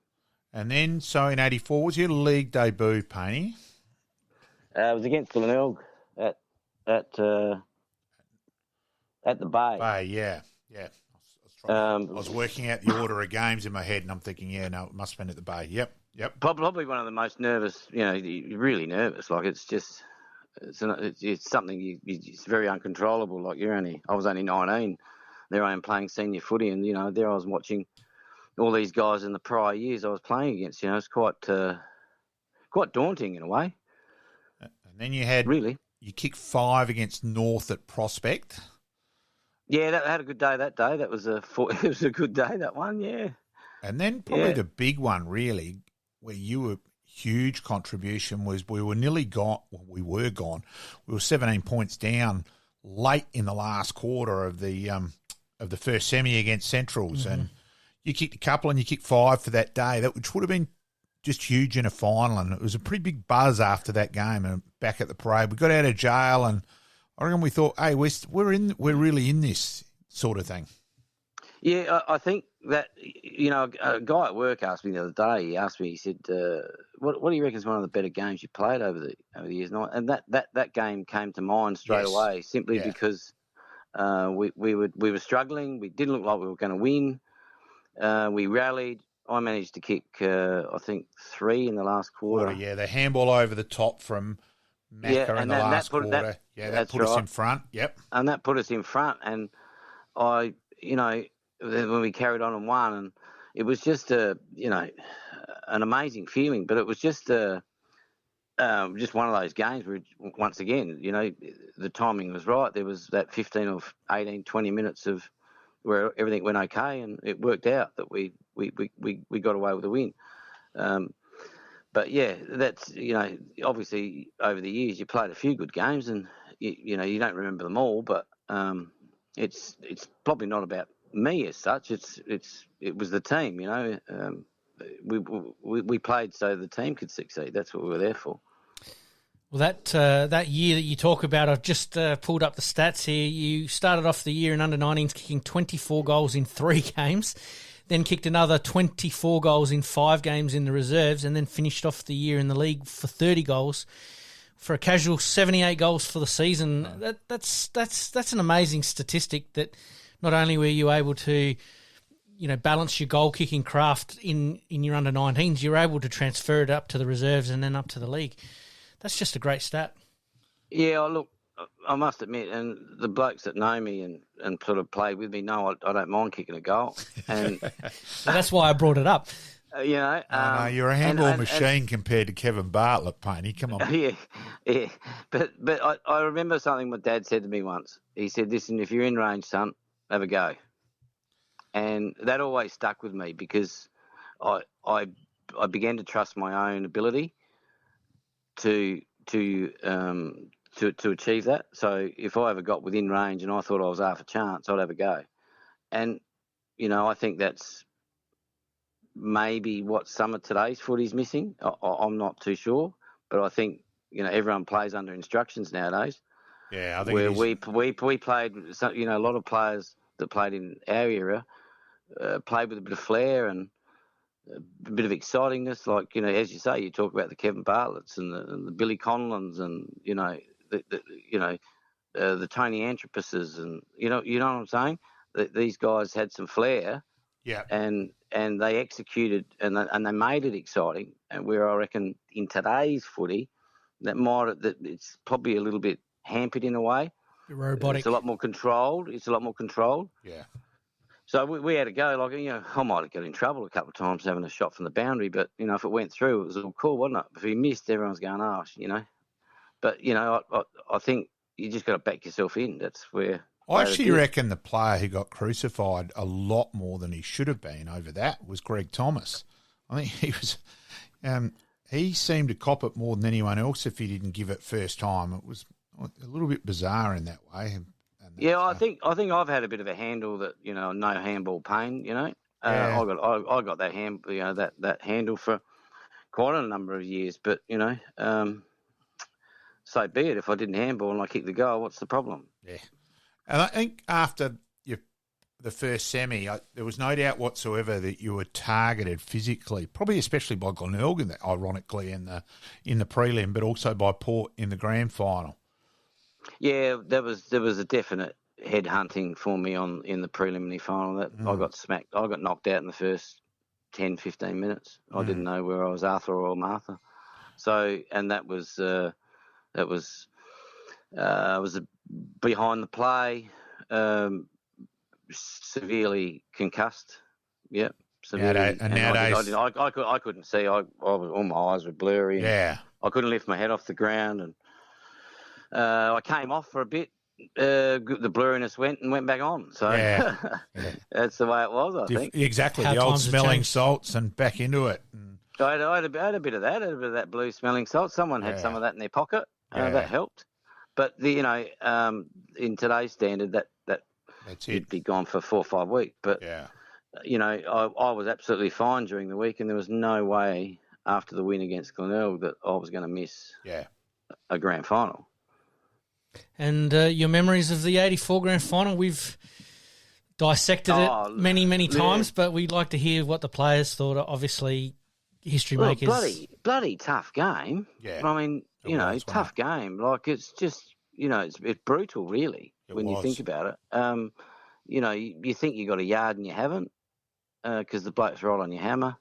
And then, so in 84, was your league debut, Painty? It was against Glenelg at the Bay. Bay, yeah. I was working out the order of games in my head, and I'm thinking, it must have been at the Bay. Yep. Probably one of the most nervous, you're really nervous. Like, it's just... It's something it's very uncontrollable. Like I was only 19. There I am playing senior footy, and there I was watching all these guys in the prior years I was playing against. It's quite daunting in a way. And then you kicked 5 against North at Prospect. Yeah, that had a good day that day. That was it was a good day, that one. Yeah. And then probably the big one really, where you were. Huge contribution was we were nearly gone. Well, we were gone. We were 17 points down late in the last quarter of the first semi against Centrals, and you kicked a couple and you kicked 5 for that day. Which would have been just huge in a final, and it was a pretty big buzz after that game. And back at the parade, we got out of jail, and I reckon we thought, hey, we're really in this sort of thing. Yeah, I think that, a guy at work asked me the other day, he said, what do you reckon is one of the better games you played over the years? And that game came to mind straight away, simply because we were struggling. We didn't look like we were going to win. We rallied. I managed to kick, I think, 3 in the last quarter. Yeah, the handball over the top from Macca in the last quarter. That put us in front. Yep. And that put us in front. And when we carried on and won, and it was just an amazing feeling. But it was just one of those games where, once again, the timing was right. There was that 15 or 18, 20 minutes of where everything went okay, and it worked out that we got away with a win. But yeah, that's obviously over the years you played a few good games, and you don't remember them all, but it's probably not about me as such. It was the team. We played so the team could succeed. That's what we were there for. Well, that year that you talk about, I've just pulled up the stats here. You started off the year in under-19s kicking 24 goals in 3 games, then kicked another 24 goals in 5 games in the reserves, and then finished off the year in the league for 30 goals. For a casual 78 goals for the season, that's an amazing statistic. That not only were you able to, balance your goal kicking craft in your under-19s, you're able to transfer it up to the reserves and then up to the league. That's just a great stat. Yeah, look, I must admit, and the blokes that know me and sort of played with me know I don't mind kicking a goal. And that's why I brought it up. You know, no, you're a handball machine compared to Kevin Bartlett, Painey. Come on. Yeah. But I remember something my dad said to me once. He said, "Listen, if you're in range, son, have a go." And that always stuck with me because I began to trust my own ability to achieve that. So if I ever got within range and I thought I was half a chance, I'd have a go. And you know, I think that's maybe what some of today's footy's missing. I'm not too sure, but I think, you know, everyone plays under instructions nowadays. Yeah, I think where we played, you know, a lot of players that played in our era played with a bit of flair and a bit of excitingness. Like, you know, as you say, you talk about the Kevin Bartletts and the Billy Conlons and, you know, the Tony Antropuses and, you know what I'm saying? These guys had some flair. Yeah. And they executed and they made it exciting. And where I reckon in today's footy, that it's probably a little bit hampered in a way. Robotic. It's a lot more controlled. Yeah. So we had to go. Like, you know, I might have got in trouble a couple of times having a shot from the boundary, but, you know, if it went through, it was all cool, wasn't it? If he missed, everyone's going, oh, you know. But, you know, I think you just got to back yourself in. That's where... I actually reckon the player who got crucified a lot more than he should have been over that was Greg Thomas. I think he was, he seemed to cop it more than anyone else if he didn't give it first time. It was a little bit bizarre in that way. Yeah, I think I've had a bit of a handle that, you know, no handball pain. You know, I got that that handle for quite a number of years. But, you know, so be it. If I didn't handball and I kicked the goal, what's the problem? Yeah. And I think after the first semi, there was no doubt whatsoever that you were targeted physically, probably especially by Glenelg, ironically, in the prelim, but also by Port in the grand final. Yeah, there was a definite head hunting for me in the preliminary final. That I got smacked. I got knocked out in the first 10, 15 minutes. I didn't know where I was, Arthur or Martha. So, and that was behind the play, severely concussed. Yep, severely. And nowadays, I couldn't see. All my eyes were blurry. Yeah, I couldn't lift my head off the ground, and I came off for a bit. The blurriness went back on. So that's the way it was. I think exactly the old smelling salts and back into it. I had a bit of that. I had a bit of that blue smelling salt. Someone had some of that in their pocket. That helped. But in today's standard, that's you'd be gone for 4 or 5 weeks. But you know, I was absolutely fine during the week, and there was no way after the win against Glenelg that I was going to miss a grand final. And your memories of the '84 grand final? We've dissected it many times, but we'd like to hear what the players thought. Obviously, history makers. Bloody tough game. Yeah. I mean, tough game. Like, it's just, it's brutal, really, you think about it. You think you got a yard and you haven't, because the bloke's right on your hammer.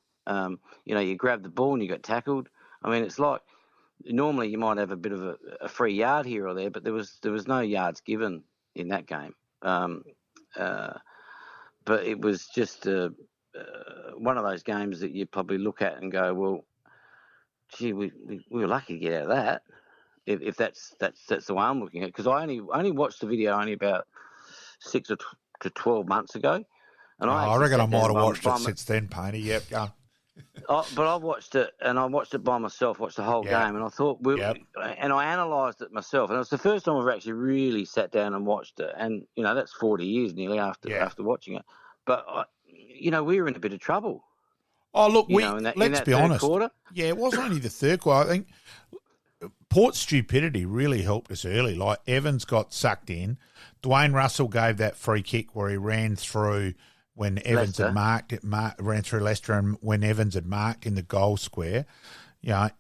You grab the ball and you got tackled. I mean, it's like normally you might have a bit of a free yard here or there, but there was no yards given in that game. But it was just one of those games that you probably look at and go, well, gee, we were lucky to get out of that. If that's the way I'm looking at it, because I only watched the video only about 6 to 12 months ago, and I reckon I might have watched it since then, Painey. Yep, go. But I watched it by myself, watched the whole game, and I thought, and I analysed it myself, and it was the first time I've actually really sat down and watched it, and that's 40 years nearly after watching it, but we were in a bit of trouble. Oh, look, let's be honest. Quarter. Yeah, it was only the third quarter. I think Port's stupidity really helped us early. Like, Evans got sucked in. Dwayne Russell gave that free kick where he ran through when Evans had marked it, ran through Leicester, and when Evans had marked in the goal square.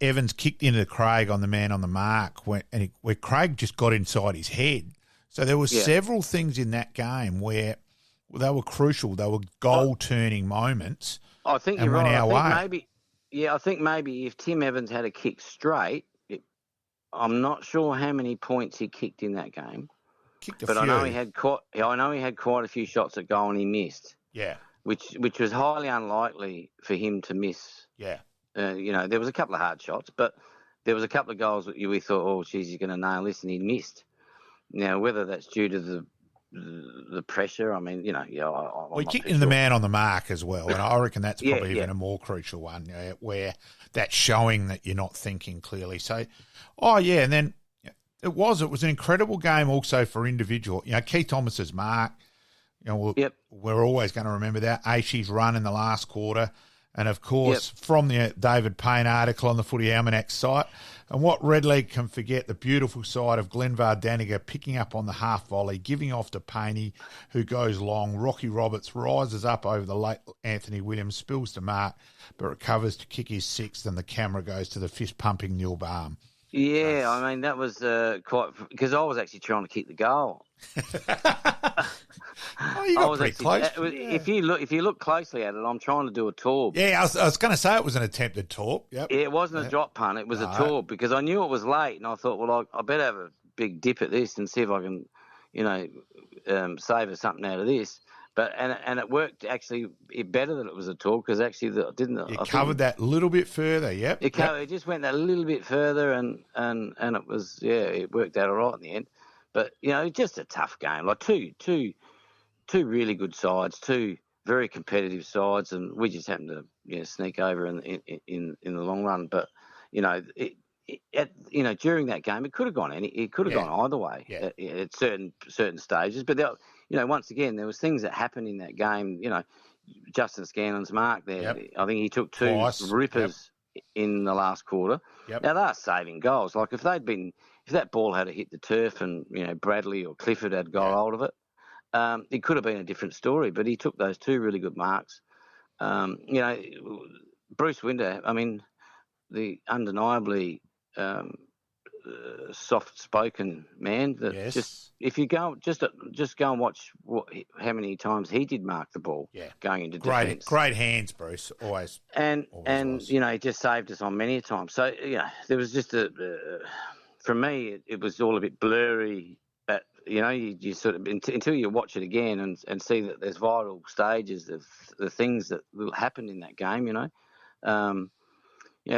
Evans kicked into Craig on the man on the mark, where Craig just got inside his head. So there were several things in that game where they were crucial. They were goal-turning moments. I think you're right. I think maybe if Tim Evans had a kick straight, I'm not sure how many points he kicked in that game. I know he had quite a few shots at goal and he missed. Yeah. which was highly unlikely for him to miss. Yeah. There was a couple of hard shots, but there was a couple of goals that we thought, oh, geez, he's going to nail this, and he missed. Now, whether that's due to the pressure, I mean, he kicked in the man on the mark as well, and I reckon that's probably even a more crucial one, where that's showing that you're not thinking clearly. So, and then it was an incredible game also for individual. Keith Thomas's mark. We're always going to remember that. Aishi's run in the last quarter. And, of course, from the David Payne article on the Footy Almanac site, and what Red Leg can forget, the beautiful side of Glenvar Daniger picking up on the half volley, giving off to Payne, who goes long. Rocky Roberts rises up over the late Anthony Williams, spills to mark, but recovers to kick his sixth, and the camera goes to the fist-pumping Neil Baum. Yeah, I mean, that was quite... Because I was actually trying to kick the goal. You got pretty close. If you look closely at it, I'm trying to do a torp. Yeah, I was going to say it was an attempted torp. Yep. Yeah, it wasn't a drop punt. It was a torp because I knew it was late, and I thought, well, I better have a big dip at this and see if I can, savour something out of this. But and it worked actually better that it was a torp because actually I covered that little bit further. Yep. It just went that little bit further, and it was it worked out all right in the end. But just a tough game. Like two really good sides, two very competitive sides, and we just happened to sneak over in the long run. But during that game, it could have gone gone either way at certain stages. But once again, there was things that happened in that game. Justin Scanlon's mark there. Yep. I think he took two rippers in the last quarter. Yep. Now they're saving goals. Like if that ball had hit the turf and Bradley or Clifford had got hold of it. It could have been a different story, but he took those two really good marks. Bruce Winder, I mean, the undeniably soft-spoken man. That just if you go just go and watch how many times he did mark the ball going into defence. Great hands, Bruce. Always. And he just saved us on many times. So there was just for me, it was all a bit blurry. But you sort of until you watch it again and see that there's vital stages of the things that will happen in that game.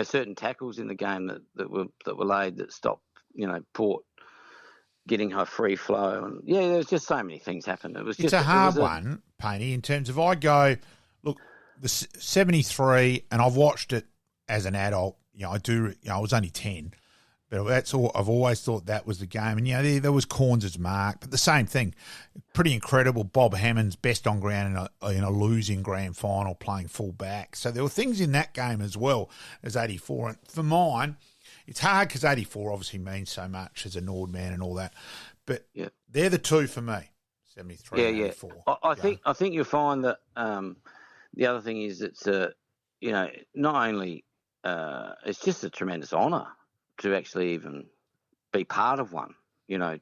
Certain tackles in the game that were laid that stopped Port getting her free flow, and there was just so many things happen. It's a hard one, Paney, in terms of I go look the 73, and I've watched it as an adult. I was only 10. But that's all. I've always thought that was the game. And, there was Corns' mark. But the same thing, pretty incredible. Bob Hammond's best on ground in a losing grand final playing full back. So there were things in that game as well as 84. And for mine, it's hard because 84 obviously means so much as a Nord man and all that. But they're the two for me, 73 and 84. I think you'll find that the other thing is it's, not only it's just a tremendous honour to actually even be part of one, to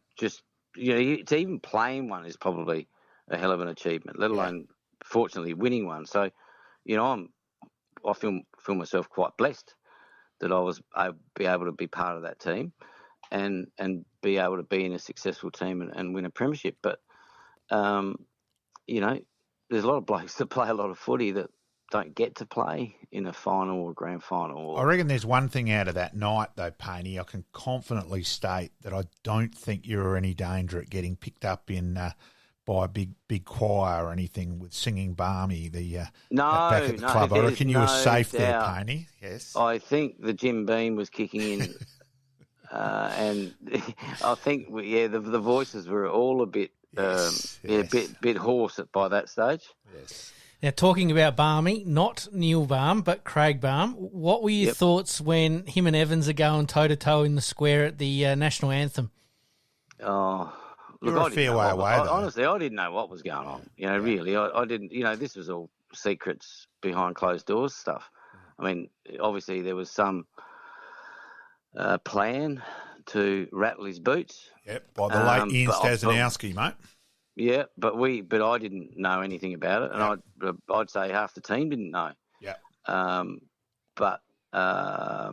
even playing one is probably a hell of an achievement, let alone fortunately winning one. So, I feel myself quite blessed that I'd be able to be part of that team and be able to be in a successful team and win a premiership. But, there's a lot of blokes that play a lot of footy that don't get to play in a final or grand final. I reckon there's one thing out of that night, though, Paney. I can confidently state that I don't think you were any danger at getting picked up in by a big choir or anything with singing Barmy back at the club. I reckon you were safe there, Paney. Yes. I think the Jim Beam was kicking in, and I think the voices were all a bit bit hoarse by that stage. Yes. Now, talking about Barmy, not Neil Baum, but Craig Baum, what were your thoughts when him and Evans are going toe-to-toe in the square at the national anthem? Oh, look, you're a fair way away, though. Honestly, I didn't know what was going on. Really, I didn't. This was all secrets behind closed doors stuff. I mean, obviously there was some plan to rattle his boots. Yep, by the late Ian Stazanowski, mate. Yeah, but I didn't know anything about it, and I'd say half the team didn't know. Yeah. But I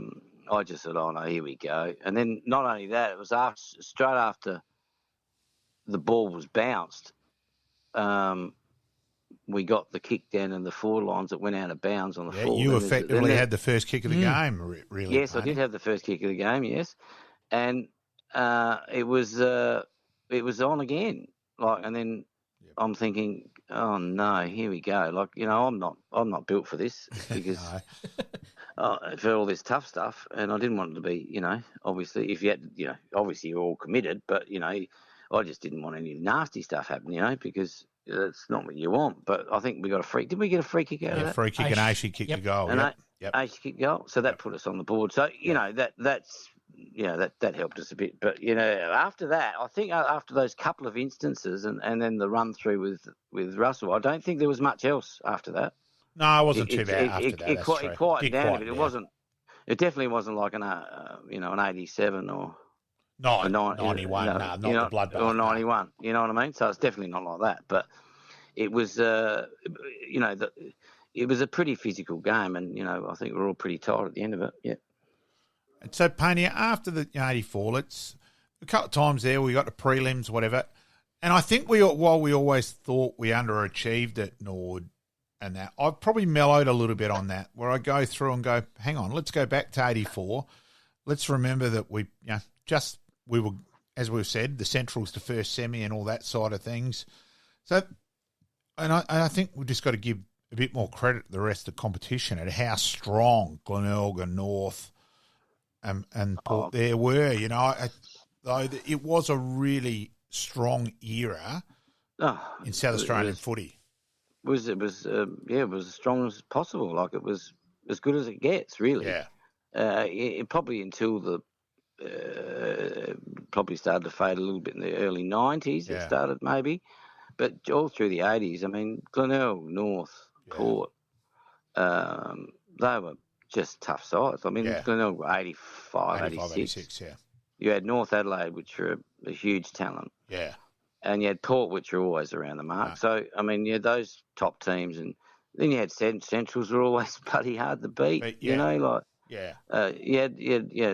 just said, oh no, here we go. And then not only that, it was straight after the ball was bounced. we got the kick down in the forward lines that went out of bounds on the full. You effectively had the first kick of the game, really. Yes, I did have the first kick of the game, yes. And it was on again. And then I'm thinking, oh no, here we go. I'm not built for this because for all this tough stuff, and I didn't want it to be, obviously if you had, obviously you're all committed, but I just didn't want any nasty stuff happening, because that's not what you want. But I think we got a free. Did we get a free kick out of that? Free kick and Aishi kicked a goal. Aishi kicked goal. So that put us on the board. So that helped us a bit. But after that, I think after those couple of instances and then the run through with Russell, I don't think there was much else after that. No, it wasn't too bad after that. It quieted down a bit. It wasn't. It definitely wasn't like an 87 or. No, 91, not the bloodbath. Or 91, you know what I mean? So it's definitely not like that. But it was, it was a pretty physical game, and, I think we're all pretty tired at the end of it, yeah. And so, Pania, after the 84, a couple of times there we got the prelims, whatever, and I think while we always thought we underachieved at Nord and that, I've probably mellowed a little bit on that, where I go through and go, hang on, let's go back to 84. Let's remember that we were, as we've said, the Central's the first semi and all that side of things. So, and I think we've just got to give a bit more credit to the rest of the competition at how strong Glenelg, North, and Port there were. Though it was a really strong era in South Australian footy. It was as strong as possible. Like, it was as good as it gets, really. Yeah. It probably until the probably started to fade a little bit in the early 90s. It started maybe, but all through the 80s. I mean, Glenelg, North, Port, they were just tough sides. I mean, Glenelg were 85, 86. Yeah. You had North Adelaide, which were a huge talent. Yeah. And you had Port, which were always around the mark. So, I mean, you had those top teams, and then you had Centrals were always bloody hard to beat. Yeah.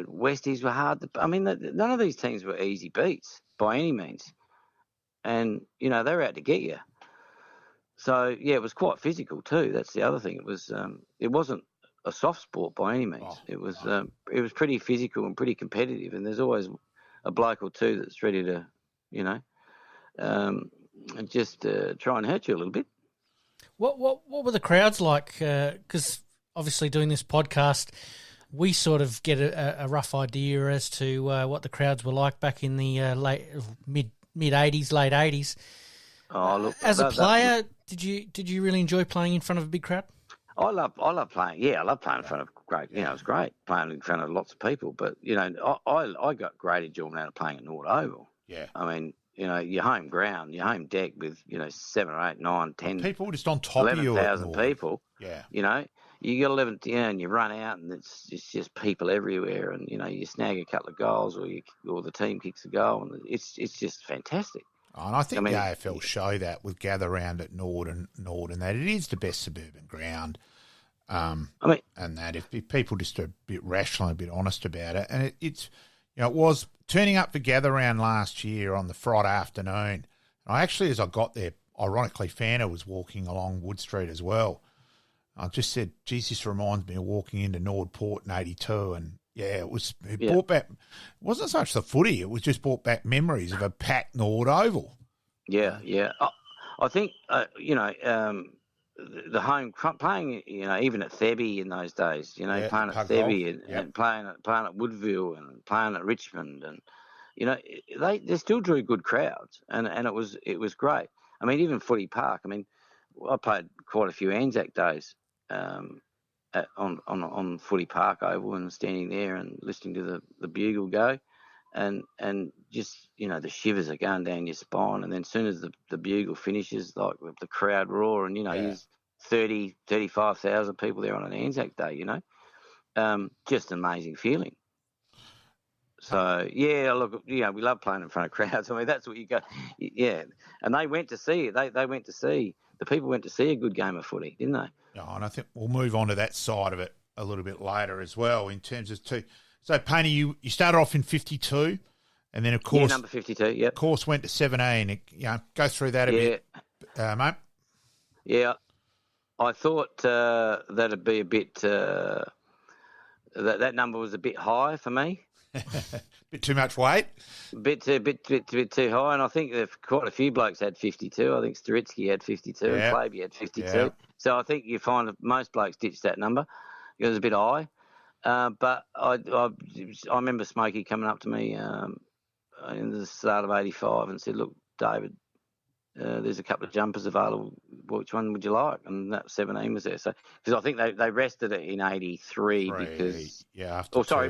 Westies were hard. I mean, none of these teams were easy beats by any means. And, they were out to get you. So, it was quite physical too. That's the other thing. It was, it wasn't a soft sport by any means. It was pretty physical and pretty competitive. And there's always a bloke or two that's ready to, just try and hurt you a little bit. What were the crowds like? Because obviously doing this podcast, we sort of get a rough idea as to what the crowds were like back in the mid 80s, late 80s. Oh, look! As a player, did you really enjoy playing in front of a big crowd? I love playing. Yeah, I love playing in front of great. It was great playing in front of lots of people. But I got great enjoyment out of playing at Nord Oval. Yeah. I mean, your home ground, your home deck with 7 or 8, 9, 10 people just on top of you. 11,000 people. Yeah. You get 11, and you run out, and it's just people everywhere, and you snag a couple of goals, or the team kicks a goal, and it's just fantastic. Oh, and I think the AFL show that with Gather Round at Nord and that it is the best suburban ground. And that if people just are a bit rational and a bit honest about it, and it's it was turning up for Gather Round last year on the Friday afternoon. I actually, as I got there, ironically, Fana was walking along Wood Street as well. I just said, geez, this reminds me of walking into Nord Port in 82. And, it brought back – it wasn't so much the footy. It was just brought back memories of a packed Nord Oval. Yeah. I think, the home – playing, even at Thebby in those days, playing at Thebby and playing at Woodville and playing at Richmond and, they still drew good crowds and it was great. I mean, even Footy Park. I mean, I played quite a few Anzac days on Footy Park Oval and standing there and listening to the bugle go, and just the shivers are going down your spine. And then as soon as the bugle finishes, like with the crowd roar, and there's 30, 35,000 people there on an Anzac Day. Just an amazing feeling. So, look, we love playing in front of crowds. I mean, that's what you go, And they went to see it. They went to see, the people went to see a good game of footy, didn't they? Yeah, and I think we'll move on to that side of it a little bit later as well in terms of So, Payne, you started off in 52 and then, of course... number 52, yep. Of course, went to 17. Go through that a bit, mate. Yeah, I thought that'd be a bit. That number was a bit high for me. Bit too much weight. Bit too high, and I think quite a few blokes had 52. I think Staritsky had 52, and Flavey had 52. Yeah. So I think you find that most blokes ditched that number. It was a bit high, but I remember Smokey coming up to me in the start of '85 and said, "Look, David, there's a couple of jumpers available. Which one would you like?" And that 17 was there. So because I think they rested it in '83 because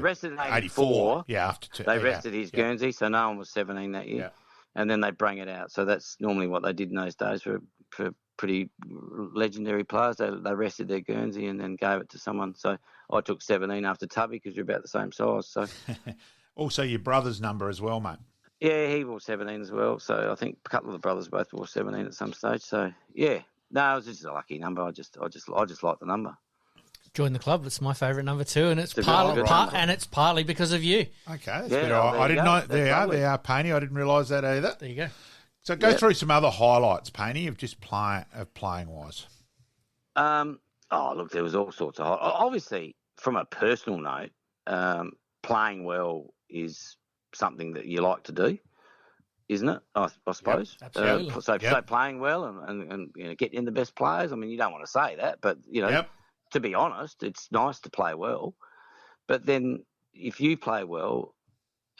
rested in '84. Yeah, after two. They rested his Guernsey, so no one was 17 that year. Yeah. And then they bring it out. So that's normally what they did in those days for pretty legendary players. They rested their Guernsey and then gave it to someone. So I took 17 after Tubby because you're about the same size. So also your brother's number as well, mate. Yeah, he wore 17 as well. So I think a couple of the brothers both wore 17 at some stage. So yeah, no, it was just a lucky number. I just like the number. Join the club. It's my favourite number too, and it's partly because of you. Okay, that's good. I didn't know. There are, Painey. I didn't realise that either. There you go. So go through some other highlights, Painey, of just playing wise. Look, there was all sorts of obviously from a personal note, playing well is something that you like to do, isn't it? I suppose. Yep, absolutely. So playing well and getting the best players. I mean, you don't want to say that, but to be honest, it's nice to play well. But then if you play well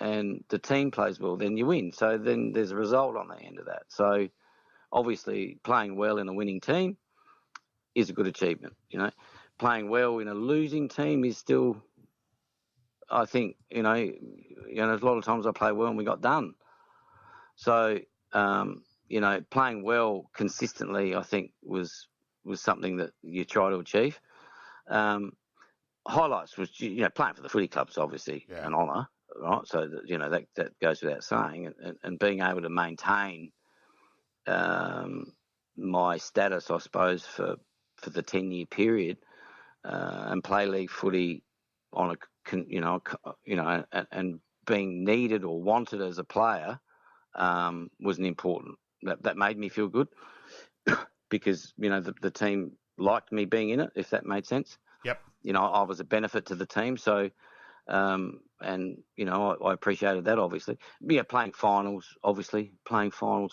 and the team plays well, then you win. So then there's a result on the end of that. So obviously playing well in a winning team is a good achievement. Playing well in a losing team is still, I think, there's a lot of times I play well and we got done. So, playing well consistently, I think was something that you try to achieve. Highlights was, playing for the footy club's obviously an honour, right? So, that goes without saying. And being able to maintain my status, I suppose, for the 10-year period and play league footy on and being needed or wanted as a player was an important. That made me feel good because the team liked me being in it, if that made sense. Yep. I was a benefit to the team, so I appreciated that obviously. Yeah, playing finals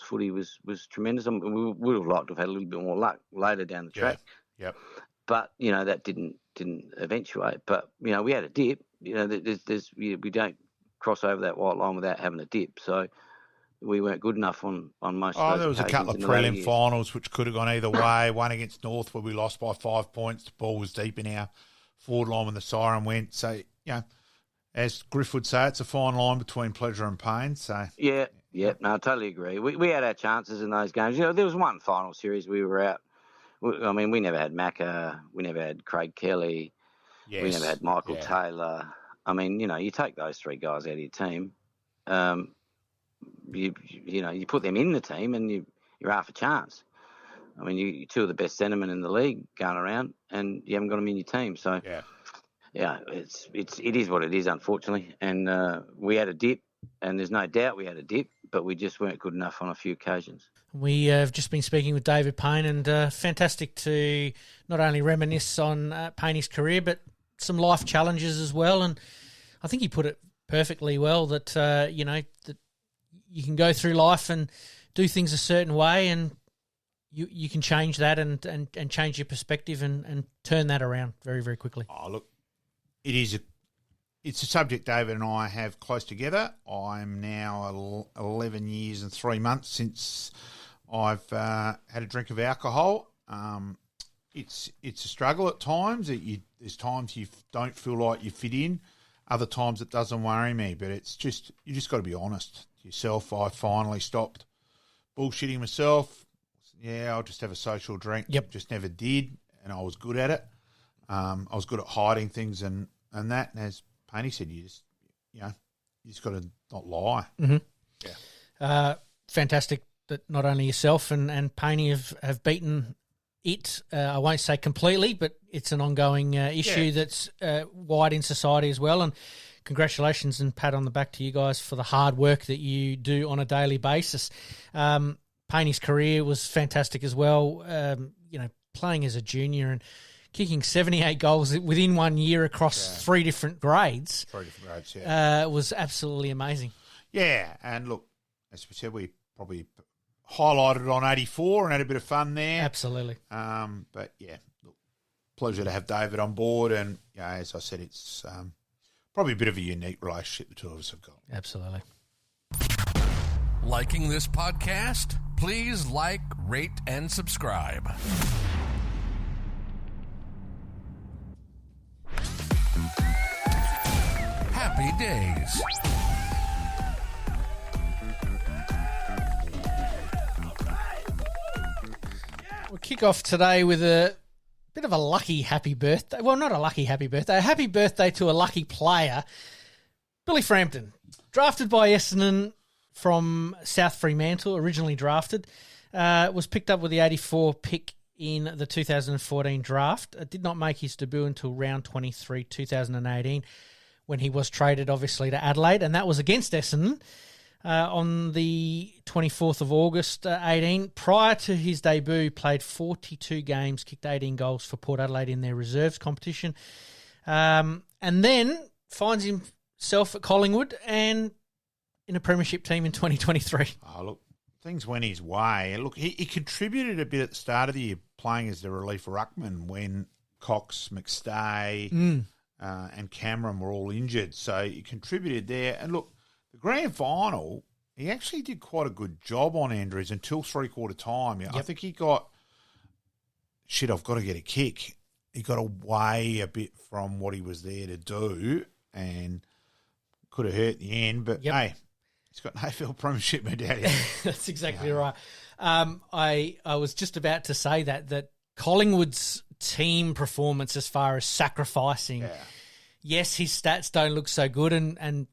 footy was tremendous. I mean, we would have liked to have had a little bit more luck later down the track. Yep. But that didn't eventuate. But we had a dip. We don't cross over that white line without having a dip. So we weren't good enough on most of those. There was a couple of prelim finals which could have gone either way. One against North where we lost by 5 points. The ball was deep in our forward line when the siren went. So, as Griff would say, it's a fine line between pleasure and pain. So no, I totally agree. We had our chances in those games. There was one final series we were out. I mean, we never had Macca. We never had Craig Kelly. Yes. We never had Michael Taylor. I mean, you take those three guys out of your team. You put them in the team and you're half a chance. I mean, you're two of the best centremen in the league going around, and you haven't got them in your team. So, it is what it is, unfortunately. And we had a dip, and there's no doubt we had a dip, but we just weren't good enough on a few occasions. We have just been speaking with David Payne, and fantastic to not only reminisce on Payne's career, but some life challenges as well. And I think he put it perfectly well that, that you can go through life and do things a certain way, and you can change that and change your perspective and turn that around very, very quickly. Oh, look, it's a subject David and I have close together. I'm now 11 years and 3 months since I've had a drink of alcohol. It's a struggle at times. There's times you don't feel like you fit in. Other times it doesn't worry me. But you just got to be honest to yourself. I finally stopped bullshitting myself. Yeah, I'll just have a social drink. Yep. Just never did, and I was good at it. I was good at hiding things and that. And as Payne said, you just got to not lie. Mm-hmm. Yeah. Fantastic that not only yourself and Payne have beaten it. I won't say completely, but it's an ongoing issue that's wide in society as well. And congratulations and pat on the back to you guys for the hard work that you do on a daily basis. Payne's career was fantastic as well. Playing as a junior and kicking 78 goals within 1 year across three different grades. Was absolutely amazing. Yeah, and look, as we said, we probably highlighted it on 84 and had a bit of fun there. Absolutely. But yeah, look, pleasure to have David on board, and as I said, it's probably a bit of a unique relationship the two of us have got. Absolutely. Liking this podcast? Please like, rate, and subscribe. Happy days. We'll kick off today with a bit of a lucky happy birthday. Well, not a lucky happy birthday. A happy birthday to a lucky player. Billy Frampton, drafted by Essendon from South Fremantle, originally drafted, was picked up with the 84 pick in the 2014 draft. Did not make his debut until round 23, 2018, when he was traded, obviously, to Adelaide, and that was against Essendon on the 24th of August, 18. Prior to his debut, played 42 games, kicked 18 goals for Port Adelaide in their reserves competition, and then finds himself at Collingwood and in a premiership team in 2023. Oh, look, things went his way. Look, he contributed a bit at the start of the year, playing as the relief ruckman when Cox, McStay, and Cameron were all injured. So he contributed there. And look, the grand final, he actually did quite a good job on Andrews until three-quarter time. I think he got, I've got to get a kick. He got away a bit from what he was there to do and could have hurt in the end. But, hey, he's got an AFL premiership medallion. That's exactly right. I was just about to say that Collingwood's team performance as far as sacrificing, yes, his stats don't look so good, and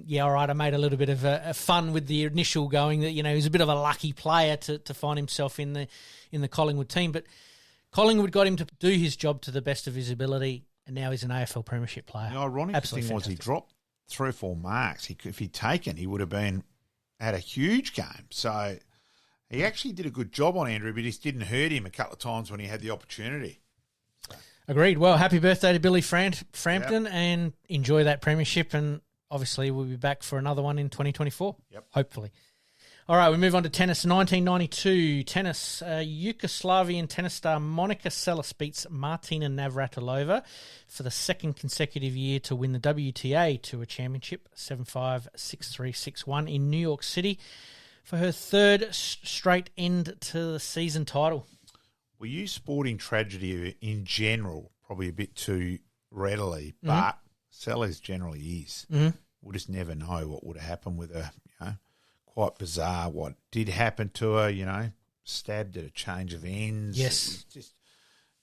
yeah, all right, I made a little bit of a fun with the initial going that, he was a bit of a lucky player to find himself in the Collingwood team, but Collingwood got him to do his job to the best of his ability, and now he's an AFL premiership player. The ironic thing was he dropped 3 or 4 marks. If he'd taken, he would have had a huge game. So he actually did a good job on Andrew, but he just didn't hurt him a couple of times when he had the opportunity. Agreed. Well, happy birthday to Billy Frampton, and enjoy that premiership, and obviously we'll be back for another one in 2024, hopefully. All right, we move on to tennis. 1992 tennis. Yugoslavian tennis star Monica Seles beats Martina Navratilova for the second consecutive year to win the WTA Tour Championship, 7-5, 6-3, 6-1 in New York City for her third straight end to the season title. We use sporting tragedy in general probably a bit too readily, but Seles generally is. We'll just never know what would have happened with her. Quite bizarre what did happen to her, stabbed at a change of ends. Yes. Just,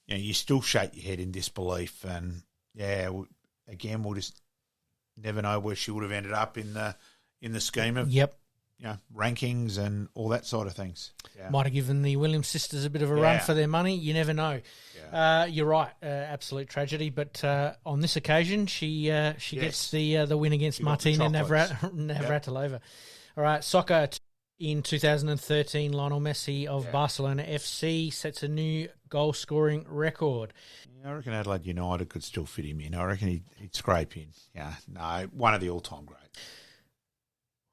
you still shake your head in disbelief, and, again, we'll just never know where she would have ended up in the scheme of rankings and all that sort of things. Yeah. Might have given the Williams sisters a bit of a run for their money. You never know. Yeah. You're right. Absolute tragedy. But on this occasion, she gets the win against Martina Navratilova. Yep. All right, soccer. In 2013, Lionel Messi of Barcelona FC sets a new goal-scoring record. I reckon Adelaide United could still fit him in. I reckon he'd scrape in. Yeah, no, one of the all-time greats.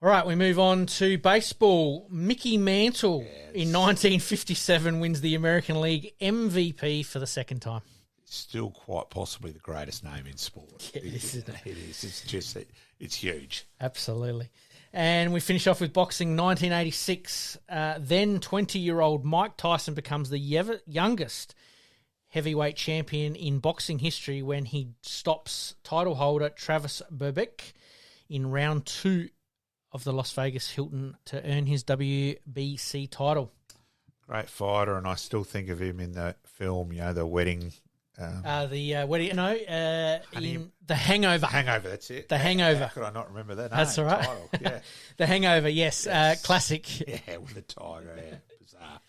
All right, we move on to baseball. Mickey Mantle in 1957 wins the American League MVP for the second time. Still quite possibly the greatest name in sport. Yeah, it is. It's huge. Absolutely. And we finish off with boxing. 1986, then 20-year-old Mike Tyson becomes the youngest heavyweight champion in boxing history when he stops title holder Travis Berbick in round 2 of the Las Vegas Hilton to earn his WBC title. Great fighter, and I still think of him in the film, the wedding. The Hangover. Hangover, that's it. The Hangover. How could I not remember that? That's all right. Yeah. The Hangover, yes. Classic. Yeah, with the tiger. Yeah, bizarre.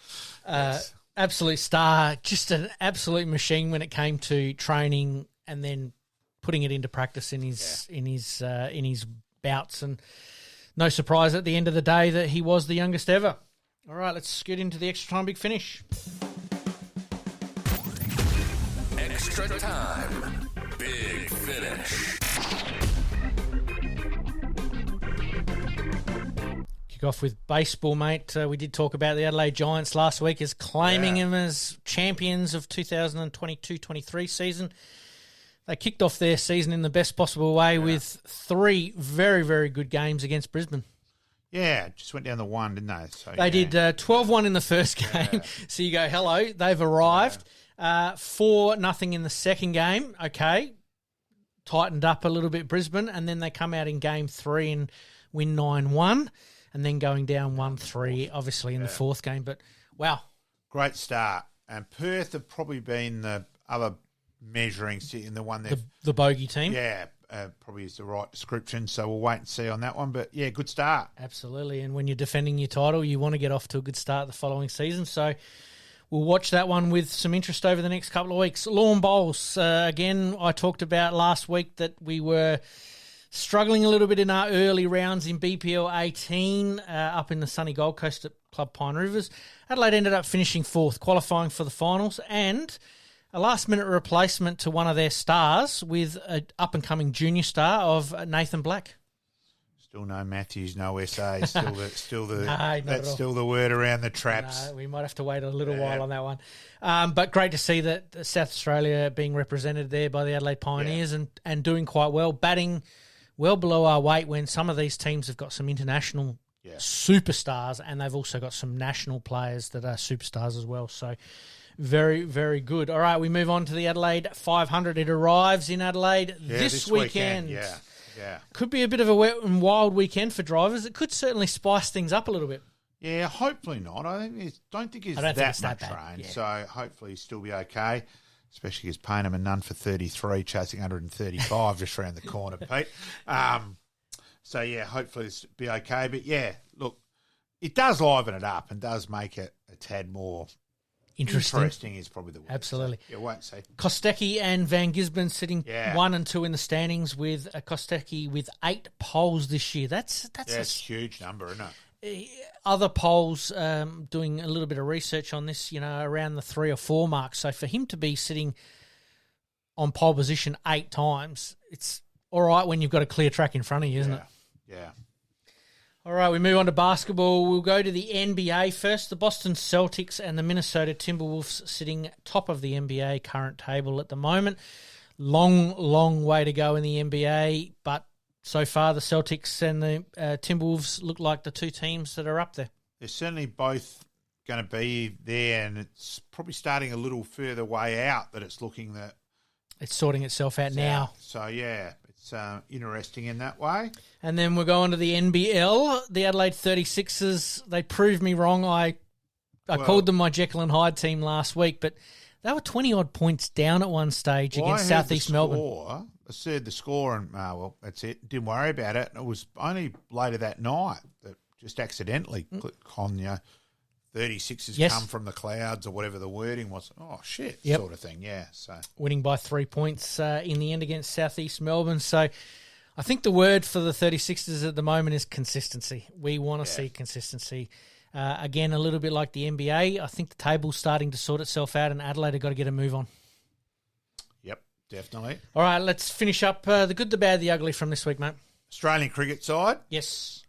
Absolute star. Just an absolute machine when it came to training and then putting it into practice in his bouts. And no surprise at the end of the day that he was the youngest ever. All right, let's get into the extra time big finish. Extra time big finish. Kick off with baseball, mate. We did talk about the Adelaide Giants last week as claiming them as champions of 2022-23 season. They kicked off their season in the best possible way with 3 very, very good games against Brisbane. Yeah, just went down the one, didn't they? So, they did 12-1 in the first game. Yeah. So you go, hello, they've arrived. 4-0 in the second game. Okay, tightened up a little bit Brisbane, and then they come out in game 3 and win 9-1, and then going down 1-3, obviously, in the fourth game. But, wow. Great start. And Perth have probably been the other measuring in the one the bogey team. Yeah, probably is the right description. So we'll wait and see on that one. But yeah, good start. Absolutely. And when you're defending your title, you want to get off to a good start the following season. So we'll watch that one with some interest over the next couple of weeks. Lawn Bowls, again, I talked about last week that we were struggling a little bit in our early rounds in BPL 18 up in the sunny Gold Coast at Club Pine Rivers. Adelaide ended up finishing 4th, qualifying for the finals, and a last-minute replacement to one of their stars with an up-and-coming junior star of Nathan Black. Still no Matthews, no SA. That's still the word around the traps. No, we might have to wait a little while on that one. But great to see that South Australia being represented there by the Adelaide Pioneers and doing quite well, batting well below our weight when some of these teams have got some international superstars, and they've also got some national players that are superstars as well. So very, very good. All right, we move on to the Adelaide 500. It arrives in Adelaide this weekend. Yeah. Could be a bit of a wet and wild weekend for drivers. It could certainly spice things up a little bit. Yeah, hopefully not. I don't think it's that much rain, so hopefully he'll still be okay, especially because Payneham and Nunn for 33, chasing 135 just around the corner, Pete. So, yeah, hopefully it'll be okay. But, yeah, look, it does liven it up and does make it a tad more interesting is probably the word. Absolutely. So, won't see. Kostecki and Van Gisbergen sitting 1 and 2 in the standings with Kostecki with 8 poles this year. That's a huge number, isn't it? Other polls doing a little bit of research on this, around the 3 or 4 mark. So for him to be sitting on pole position 8 times, it's all right when you've got a clear track in front of you, isn't it? Yeah. All right, we move on to basketball. We'll go to the NBA first. The Boston Celtics and the Minnesota Timberwolves sitting top of the NBA current table at the moment. Long, long way to go in the NBA, but so far the Celtics and the Timberwolves look like the 2 teams that are up there. They're certainly both going to be there, and it's probably starting a little further way out that it's looking that it's sorting itself out now. So, yeah, it's interesting in that way. And then we'll go on to the NBL. The Adelaide 36ers, they proved me wrong. I called them my Jekyll and Hyde team last week, but they were 20-odd points down at one stage against Southeast Melbourne. I said the score, and that's it. Didn't worry about it. It was only later that night that just accidentally clicked on, 36ers come from the clouds or whatever the wording was. Oh, shit, sort of thing, yeah. So winning by 3 points in the end against Southeast Melbourne. So I think the word for the 36ers at the moment is consistency. We want to see consistency. Again, a little bit like the NBA, I think the table's starting to sort itself out, and Adelaide have got to get a move on. Yep, definitely. All right, let's finish up the good, the bad, the ugly from this week, mate. Australian cricket side. Yes.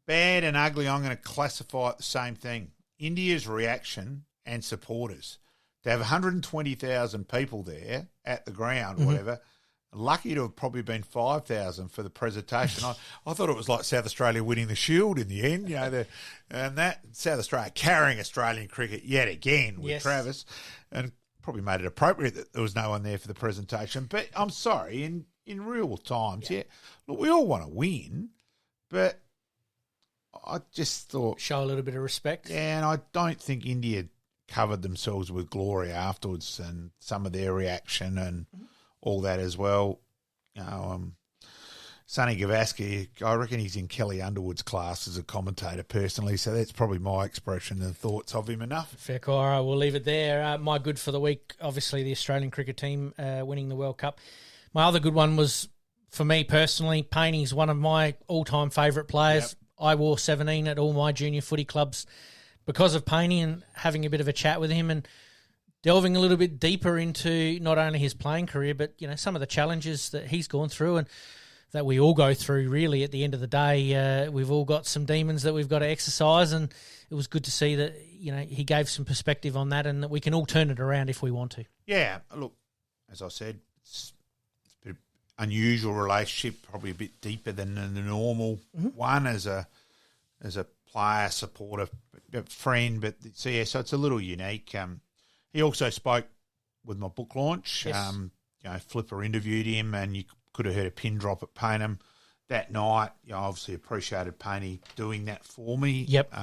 Bad and ugly, I'm going to classify it the same thing. India's reaction and supporters. To have 120,000 people there at the ground, whatever. Lucky to have probably been 5,000 for the presentation. I thought it was like South Australia winning the Shield in the end, and that South Australia carrying Australian cricket yet again with Travis, and probably made it appropriate that there was no one there for the presentation. But I'm sorry, in real times, look, we all want to win, but I just thought show a little bit of respect. Yeah, and I don't think India covered themselves with glory afterwards, and some of their reaction and all that as well. Sonny Gavaskar, I reckon he's in Kelly Underwood's class as a commentator personally, so that's probably my expression and thoughts of him enough. Fair call. We'll leave it there. My good for the week, obviously the Australian cricket team winning the World Cup. My other good one was, for me personally, Payney's one of my all-time favourite players. Yep. I wore 17 at all my junior footy clubs because of Paney and having a bit of a chat with him and delving a little bit deeper into not only his playing career, but, you know, some of the challenges that he's gone through and that we all go through, really. At the end of the day, we've all got some demons that we've got to exercise, and it was good to see that, you know, he gave some perspective on that and that we can all turn it around if we want to. Yeah, look, as I said, it's a bit of unusual relationship, probably a bit deeper than the normal one as a player, supporter, friend. But so it's a little unique. He also spoke with my book launch. Yes. You know, Flipper interviewed him, and you could have heard a pin drop at Payneham that night. You know, obviously appreciated Paney doing that for me. Yep.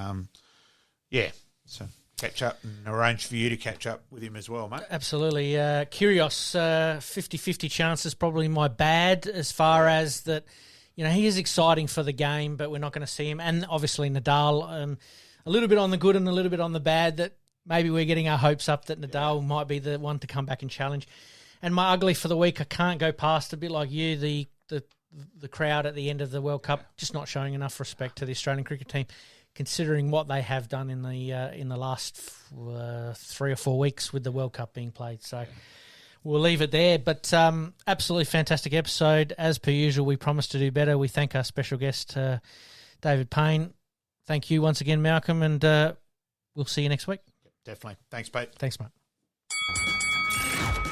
So catch up and arrange for you to catch up with him as well, mate. Absolutely. Kyrgios, 50-50 chance is probably my bad as far as that. You know, he is exciting for the game, but we're not going to see him. And obviously Nadal, a little bit on the good and a little bit on the bad, that maybe we're getting our hopes up that Nadal might be the one to come back and challenge. And my ugly for the week, I can't go past, a bit like you, the crowd at the end of the World Cup, just not showing enough respect to the Australian cricket team, considering what they have done in the last 3 or 4 weeks with the World Cup being played. So we'll leave it there. But absolutely fantastic episode. As per usual, we promise to do better. We thank our special guest, David Payne. Thank you once again, Malcolm, and we'll see you next week. Definitely. Thanks, Pete. Thanks, mate.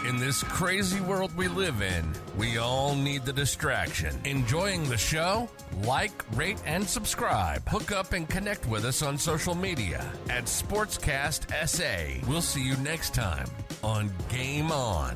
In this crazy world we live in, we all need the distraction. Enjoying the show? Like, rate, and subscribe. Hook up and connect with us on social media at SportsCast SA. We'll see you next time on Game On.